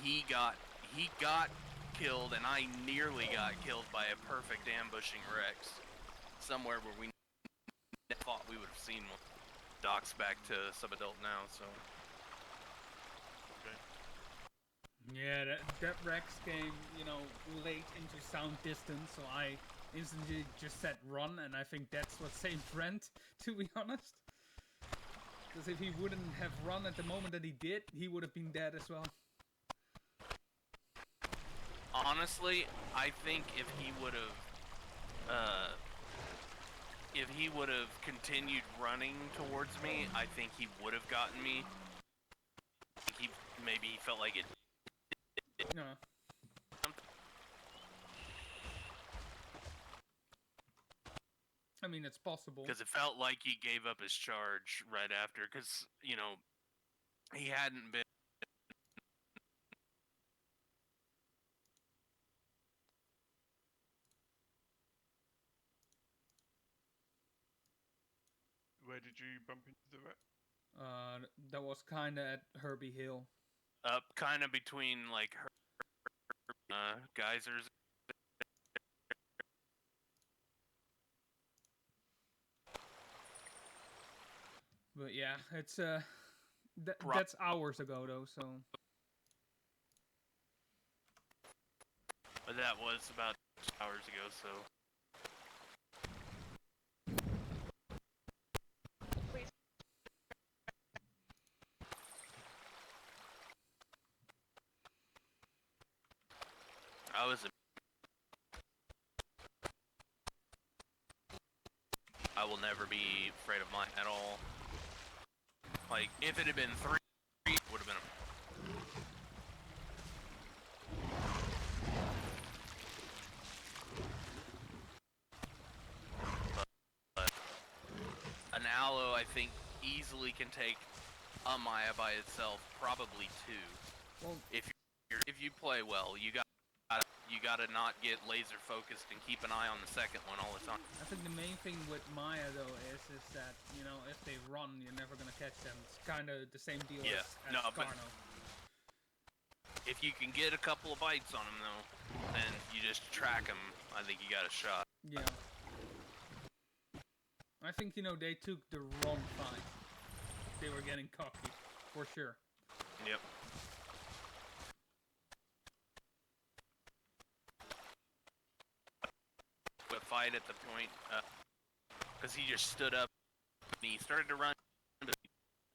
[SPEAKER 2] he got killed, and I nearly got killed by a perfect ambushing Rex somewhere where we thought we would have seen one. Doc's back to sub-adult now, so.
[SPEAKER 1] Yeah, that Rex came, late into sound distance, so I instantly just said run, and I think that's what saved Brent, to be honest. Because if he wouldn't have run at the moment that he did, he would have been dead as well.
[SPEAKER 2] Honestly, I think if he would have continued running towards me, I think he would have gotten me. Maybe he felt like it.
[SPEAKER 1] No. I mean, it's possible.
[SPEAKER 2] Because it felt like he gave up his charge right after, because, he hadn't been.
[SPEAKER 4] Where did you bump into the rat?
[SPEAKER 1] That was kind of at Herbie Hill.
[SPEAKER 2] Up kind of between, like, geysers.
[SPEAKER 1] But yeah, it's that's hours ago though, so.
[SPEAKER 2] But that was about 2 hours ago, so.
[SPEAKER 3] Please.
[SPEAKER 2] I will never be afraid of mine at all. Like, if it had been 3 would have been a... But an Allo, I think, easily can take a Maya by itself, probably two.
[SPEAKER 1] Well,
[SPEAKER 2] If you play well, you gotta not get laser focused and keep an eye on the second one all the time.
[SPEAKER 1] I think the main thing with Maya though is that, you know, if they run, you're never gonna catch them. It's kind of the same deal
[SPEAKER 2] Yeah,
[SPEAKER 1] as
[SPEAKER 2] no, but
[SPEAKER 1] Carno.
[SPEAKER 2] if you can get a couple of bites on them though, then you just track them. I think you got a shot.
[SPEAKER 1] Yeah. I think, you know, they took the wrong fight. They were getting cocky, for sure.
[SPEAKER 2] Yep. A fight at the point, because he just stood up and he started to run,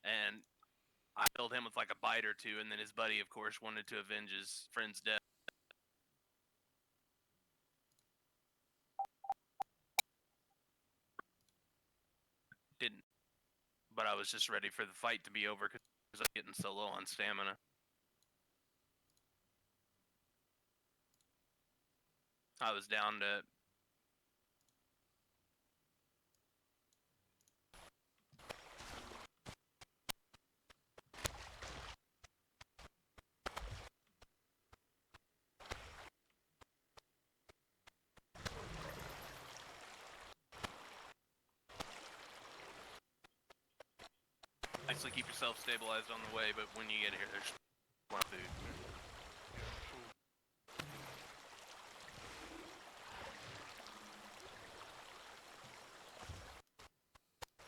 [SPEAKER 2] and I killed him with like a bite or two, and then his buddy, of course, wanted to avenge his friend's death. Didn't, but I was just ready for the fight to be over because I was getting so low on stamina. I was down to... Nicely keep yourself stabilized on the way, but when you get here, there's one food.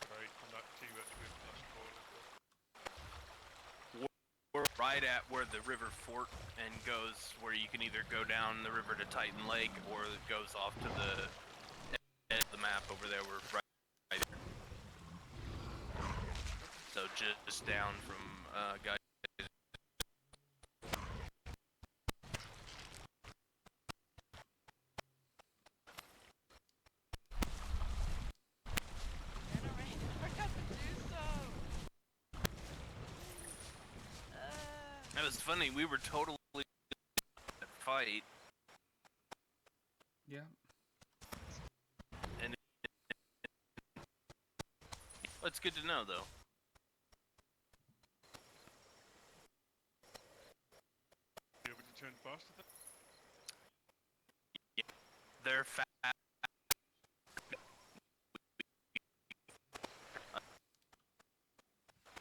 [SPEAKER 4] Right, and that T-Rex with last call.
[SPEAKER 2] We're right at where the river fort and goes, where you can either go down the river to Titan Lake, or it goes off to the edge of the map over there. We're right there. So just down from guys. That was funny. We were totally at fight.
[SPEAKER 1] Yeah.
[SPEAKER 2] And it's good to know, though.
[SPEAKER 4] You able to turn faster then?
[SPEAKER 2] Yeah. They're fast.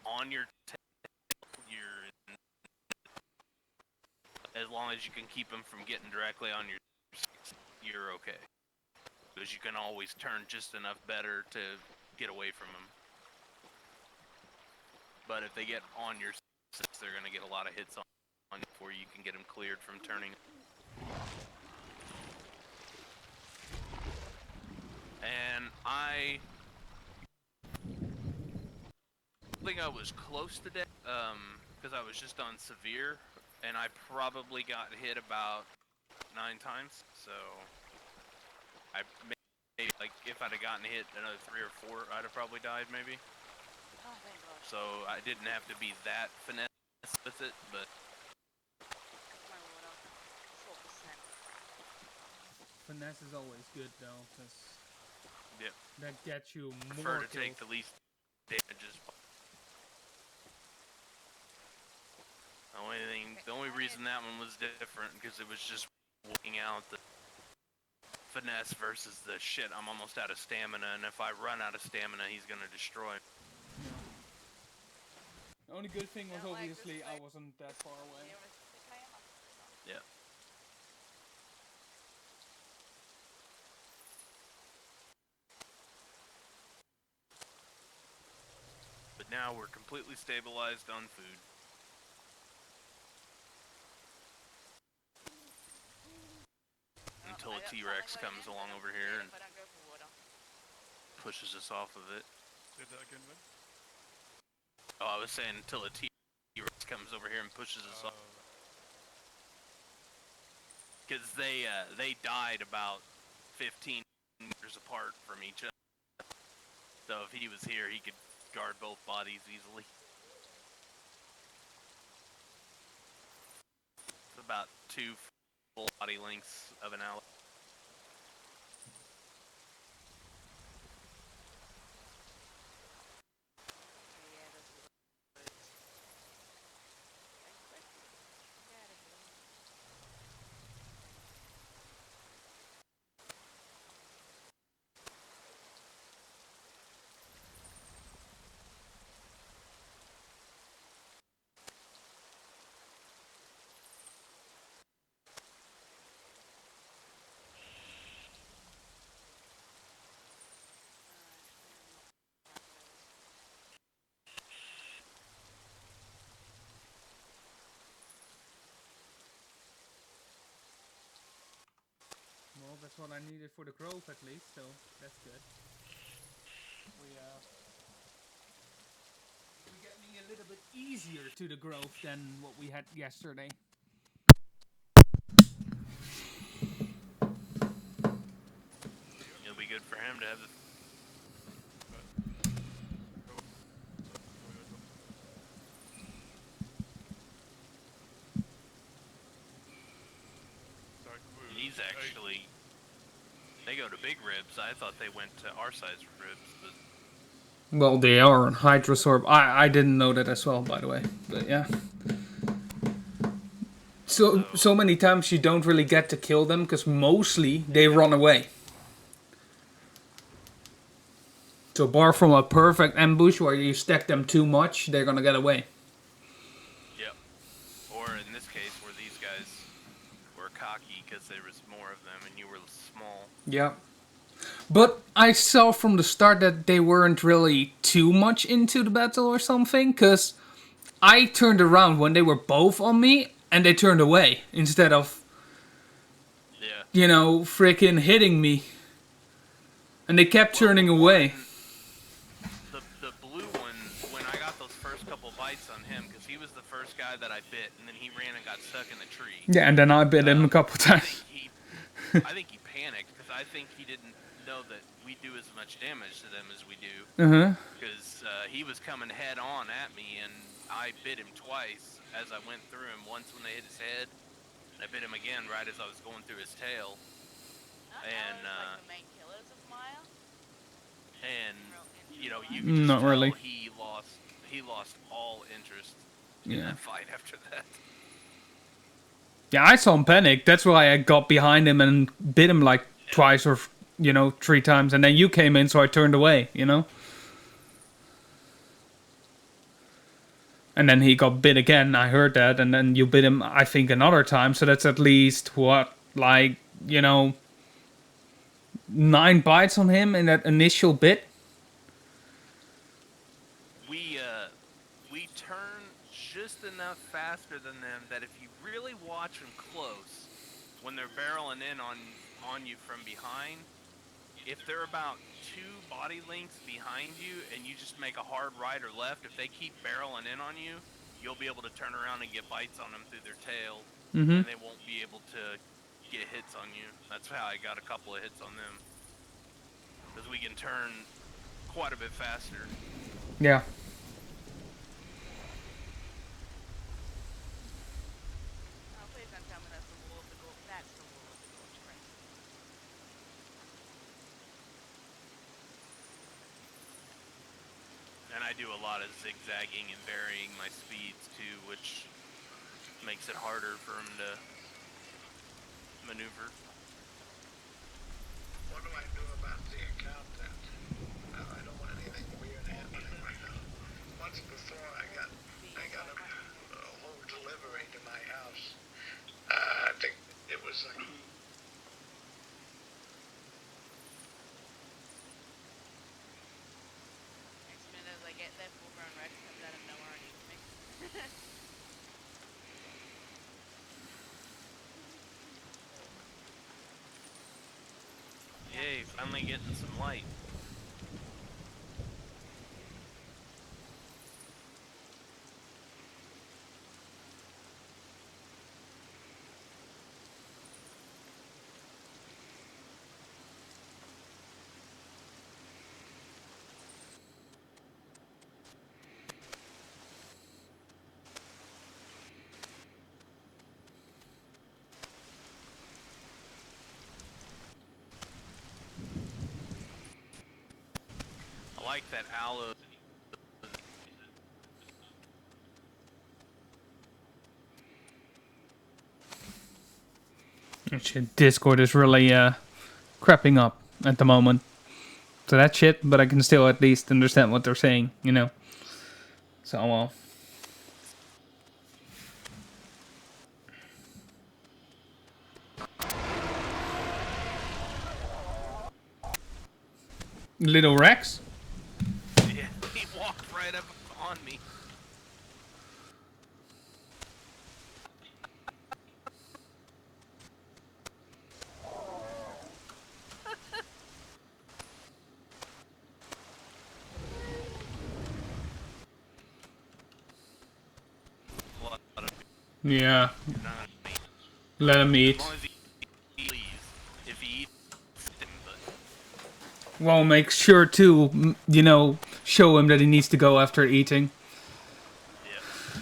[SPEAKER 2] On your tail, as long as you can keep them from getting directly on your, you're okay. Because you can always turn just enough better to get away from them. But if they get on your six, they're gonna get a lot of hits on before you can get them cleared from turning. And I think I was close to death, because I was just on severe, and I probably got hit about 9 times, so I maybe, like, if I'd have gotten hit another 3 or 4, I'd have probably died, maybe.
[SPEAKER 3] Oh, thank God.
[SPEAKER 2] So I didn't have to be that finesse with it, but...
[SPEAKER 3] My water. 4%.
[SPEAKER 1] Finesse is always good though, because
[SPEAKER 2] Yep.
[SPEAKER 1] that gets you
[SPEAKER 2] Prefer
[SPEAKER 1] more
[SPEAKER 2] to take
[SPEAKER 1] kills.
[SPEAKER 2] the least damages. The only reason that one was different because it was just working out the finesse versus the shit. I'm almost out of stamina, and if I run out of stamina, he's gonna destroy me.
[SPEAKER 1] Yeah. The only good thing was
[SPEAKER 3] Don't like
[SPEAKER 1] obviously
[SPEAKER 3] this
[SPEAKER 1] I
[SPEAKER 3] fight.
[SPEAKER 1] wasn't that far away.
[SPEAKER 2] Yeah. But now we're completely stabilized on food. Until a T-Rex comes along over here and pushes us off of it.
[SPEAKER 4] Say that again, then?
[SPEAKER 2] Oh, I was saying until a T-Rex comes over here and pushes us off. Because they died about 15 meters apart from each other. So if he was here, he could guard both bodies easily. about 2 full body lengths of an ALLO.
[SPEAKER 3] Yeah, those are good. Okay, quick. Get out of here.
[SPEAKER 1] Well, that's what I needed for the grove at least, so that's good. We getting a little bit easier to the grove than what we had yesterday.
[SPEAKER 2] It'll be good for him to have the. He's actually. They go to big ribs. I thought they went to our size ribs, but.
[SPEAKER 1] Well, they are on Hydrosorb. I didn't know that as well, by the way. But yeah. So many times you don't really get to kill them because mostly they run away. So bar from a perfect ambush where you stack them too much, they're gonna get away.
[SPEAKER 2] Yep. Or in this case, where these guys were cocky because there was more of them and you were small.
[SPEAKER 1] Yeah. But I saw from the start that they weren't really too much into the battle or something, because I turned around when they were both on me, and they turned away, instead of, you know, freaking hitting me. And they kept turning away.
[SPEAKER 2] The blue one, when I got those first couple bites on him, because he was the first guy that I bit, and then he ran and got stuck in the tree.
[SPEAKER 1] Yeah, and then I bit him a couple times.
[SPEAKER 2] I think he panicked, because I think he didn't know that we do as much damage to them as we do. Because he was coming head on at me, and I bit him twice as I went through him. Once when they hit his head, and I bit him again right as I was going through his tail. And
[SPEAKER 3] like the main killers of Maya.
[SPEAKER 2] And you know, you can just tell he lost all interest in that fight after that.
[SPEAKER 1] Yeah, I saw him panic. That's why I got behind him and bit him like twice or, you know, 3 times. And then you came in, so I turned away, you know? And then he got bit again, I heard that. And then you bit him, I think, another time. So that's at least, what, like, you know, 9 bites on him in that initial bit?
[SPEAKER 2] We turn just enough faster than them that if you really watch them close, when they're barreling in on you from behind, if they're about 2 body lengths behind you and you just make a hard right or left, if they keep barreling in on you, you'll be able to turn around and get bites on them through their tail, and they won't be able to get hits on you. That's how I got a couple of hits on them. Because we can turn quite a bit faster.
[SPEAKER 1] Yeah.
[SPEAKER 3] Oh, please don't tell me that's the wall of the gorge. That's the wall of the gorge, right?
[SPEAKER 2] And I do a lot of zigzagging and varying my speeds too, which makes it harder for him to maneuver.
[SPEAKER 5] What do I do about the account then? I don't want anything weird happening right now. Once before I got a whole delivery to my house. I think it was like...
[SPEAKER 3] As soon as I get there, full-grown Rex comes out of nowhere and eats me.
[SPEAKER 2] Yay, finally getting some light. like that ALLO.
[SPEAKER 1] Shit, Discord is really crapping up at the moment. So that's shit, but I can still at least understand what they're saying, you know. So well. Little Rex?
[SPEAKER 2] Yeah, he walked right up on me. A lot of
[SPEAKER 1] Yeah.
[SPEAKER 2] not me.
[SPEAKER 1] Let him
[SPEAKER 2] As
[SPEAKER 1] eat.
[SPEAKER 2] long as he leaves. If he eats, but
[SPEAKER 1] Well, make sure to, you know, show him that he needs to go after eating.
[SPEAKER 2] yeah.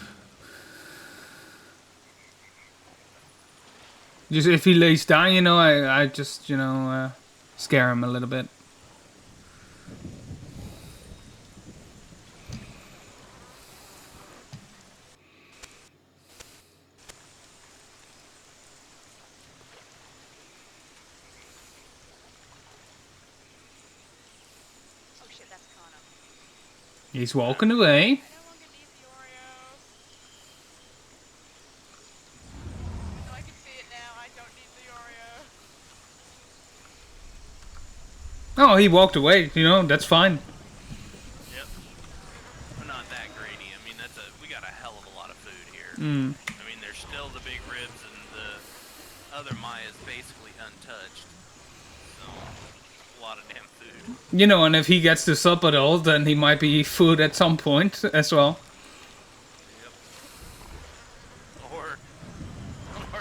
[SPEAKER 1] Just if he lays down, you know, I just, you know, scare him a little bit.
[SPEAKER 3] Oh shit, that's Connor.
[SPEAKER 1] He's walking away.
[SPEAKER 3] I no longer need the Oreos. Even though I can see it now, I don't need the Oreo.
[SPEAKER 1] Oh, he walked away, you know, that's fine.
[SPEAKER 2] Yep. But not that grainy. I mean, we got a hell of a lot of food here.
[SPEAKER 1] Mm.
[SPEAKER 2] I mean, there's still the big ribs and the other Maya's basically untouched. So, a lot of damn food.
[SPEAKER 1] You know, and if he gets this up at all, then he might be food at some point as well.
[SPEAKER 2] Yep. Or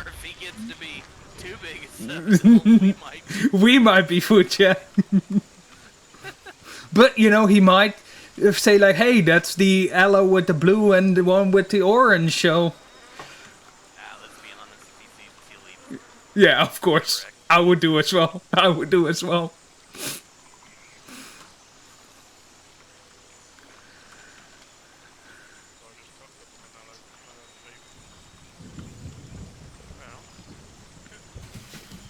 [SPEAKER 2] if he gets to be too big a stuff,
[SPEAKER 1] We might be food, yeah. But, you know, he might say like, hey, that's the ALLO with the blue and the one with the orange show.
[SPEAKER 2] let's be honest, he seems silly.
[SPEAKER 1] Yeah, of course. I would do as well. I would do as well.
[SPEAKER 4] So I just topped up on an ALLO flavor.
[SPEAKER 2] Well,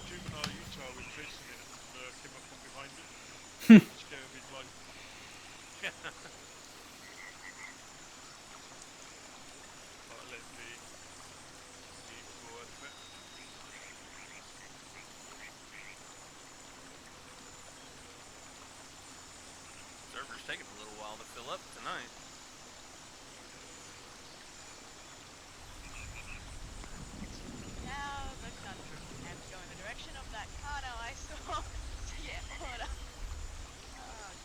[SPEAKER 4] Juvenile Utah was chasing it and came up from behind it. Scared of his life. But I let him be. He was worth it.
[SPEAKER 2] server's taking a little while to fill up tonight.
[SPEAKER 3] Now the country. I have to go in the direction of that Kano I saw to get order. Oh god.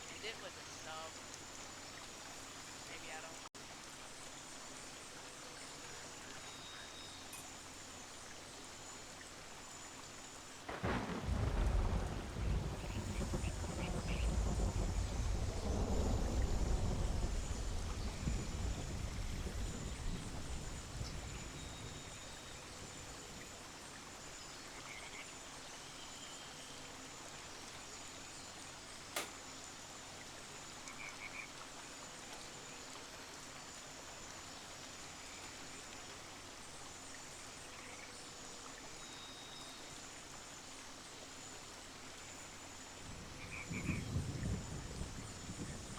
[SPEAKER 3] And it was a sub. Maybe I don't.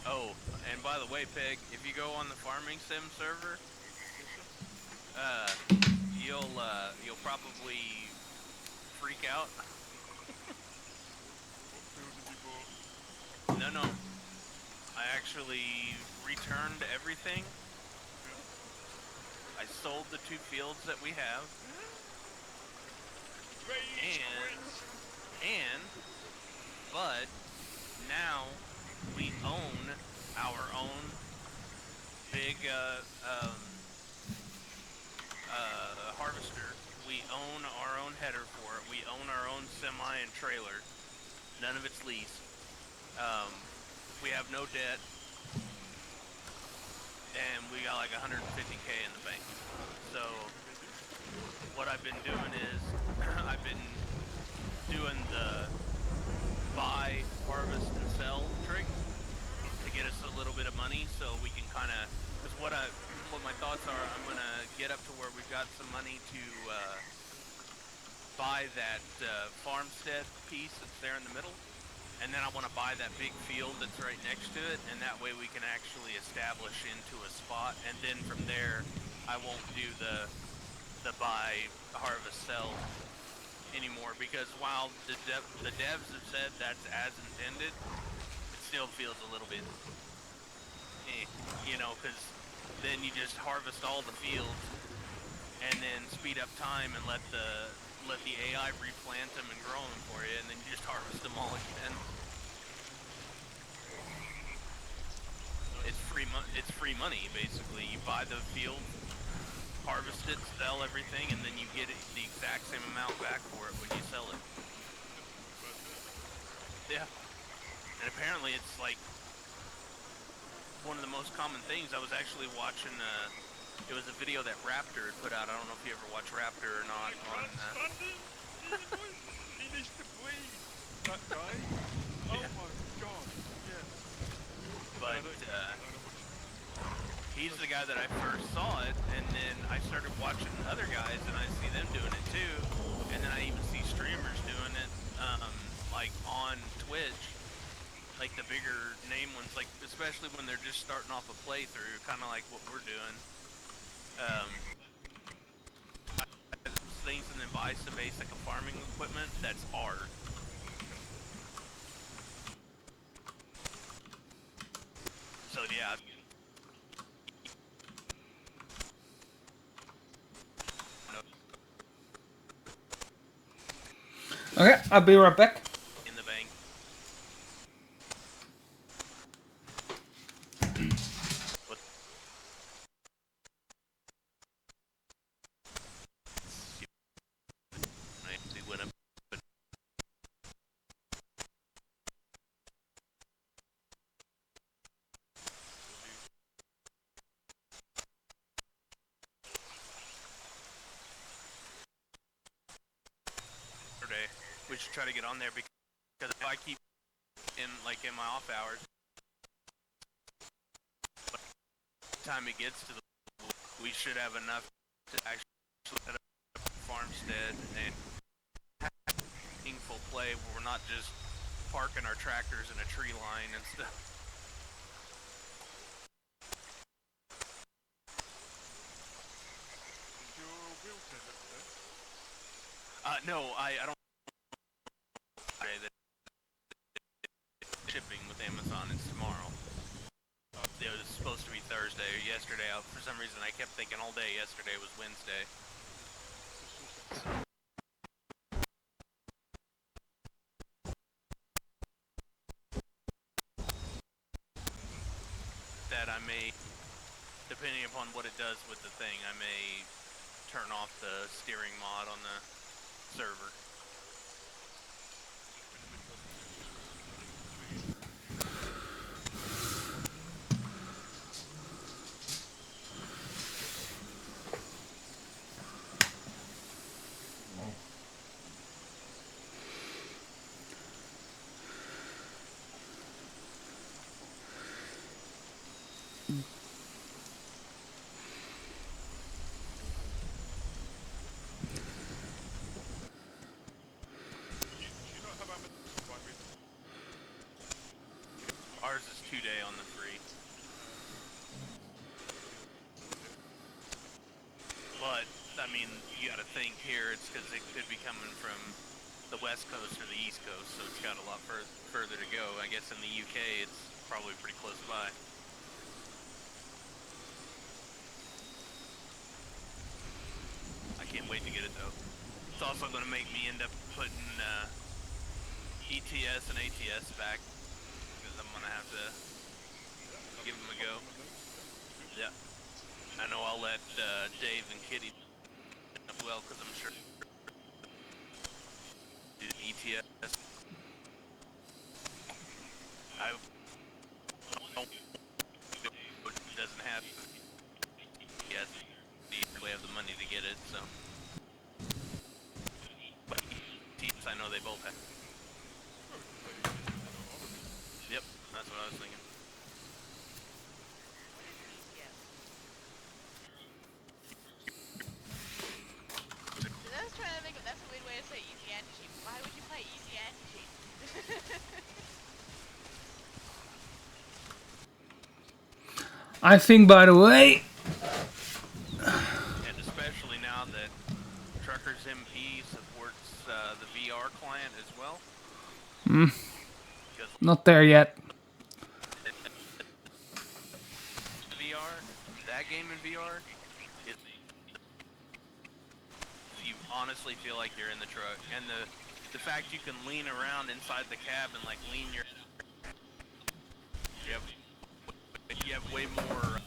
[SPEAKER 2] Oh, and by the way, Peg, if you go on the farming sim server, you'll probably freak out.
[SPEAKER 4] What fields have you bought?
[SPEAKER 2] No. I actually returned everything. I sold the 2 fields that we have. But now we own our own big harvester. We own our own header for it. We own our own semi and trailer. None of it's leased. We have no debt. And we got like 150K in the bank. So what I've been doing is I've been doing the buy, harvest, and sell trick to get us a little bit of money, so we can kind of. Because what my thoughts are, I'm gonna get up to where we've got some money to buy that farmstead piece that's there in the middle, and then I want to buy that big field that's right next to it, and that way we can actually establish into a spot, and then from there, I won't do the buy, harvest, sell anymore, because while the devs have said that's as intended, it still feels a little bit, you know, because then you just harvest all the fields and then speed up time and let the AI replant them and grow them for you, and then you just harvest them all again. It's free money basically. You buy the field, harvest it, sell everything, and then you get the exact same amount back for it when you sell it. Yeah. And apparently it's like one of the most common things. I was actually watching, it was a video that Raptor had put out. I don't know if you ever watch Raptor or not.
[SPEAKER 4] He needs to breathe, that guy. Oh
[SPEAKER 2] Yeah.
[SPEAKER 4] my god, yeah.
[SPEAKER 2] But, he's the guy that I first saw it, and then I started watching other guys, and I see them doing it too, and then I even see streamers doing it, like on Twitch, like the bigger name ones, like especially when they're just starting off a playthrough, kind of like what we're doing. Things and then buy some basic farming equipment that's art. So yeah.
[SPEAKER 1] Okay, I'll be right back.
[SPEAKER 2] In the bank. What? We went up. We should try to get on there, because if I keep in my off hours, by the time it gets to we should have enough to actually set up a farmstead and have meaningful play where we're not just parking our tractors in a tree line and stuff.
[SPEAKER 4] Is your wheelchair left there?
[SPEAKER 2] No, I don't. Shipping with Amazon is tomorrow. It was supposed to be Thursday or yesterday. For some reason, I kept thinking all day yesterday was Wednesday. That I may, depending upon what it does with the thing, I may turn off the steering mod on the server. Ours is 2-day on the free. But, I mean, you gotta think here, it's because it could be coming from the west coast or the east coast, so it's got a lot further to go. I guess in the UK, it's probably pretty close by. I can't wait to get it, though. It's also gonna make me end up putting, ETS and ATS back, because I'm gonna have to give them a go. Yeah. I know I'll let Dave and Kitty as well, because I'm sure ETS. I don't, it doesn't have yet. We have the money to get it, so. But ETS, I know know, they both have. Yep, that's what I was thinking.
[SPEAKER 3] What is easiest? I was trying to think of, that's a weird way to say easy anti-cheat. Why would you play easy anti-cheat?
[SPEAKER 1] I think, by the way,
[SPEAKER 2] And especially now that Truckers MP supports the VR client as well. Because
[SPEAKER 1] not there yet.
[SPEAKER 2] VR, that game in VR, is you honestly feel like you're in the truck, and the fact you can lean around inside the cab and like lean your, you have way more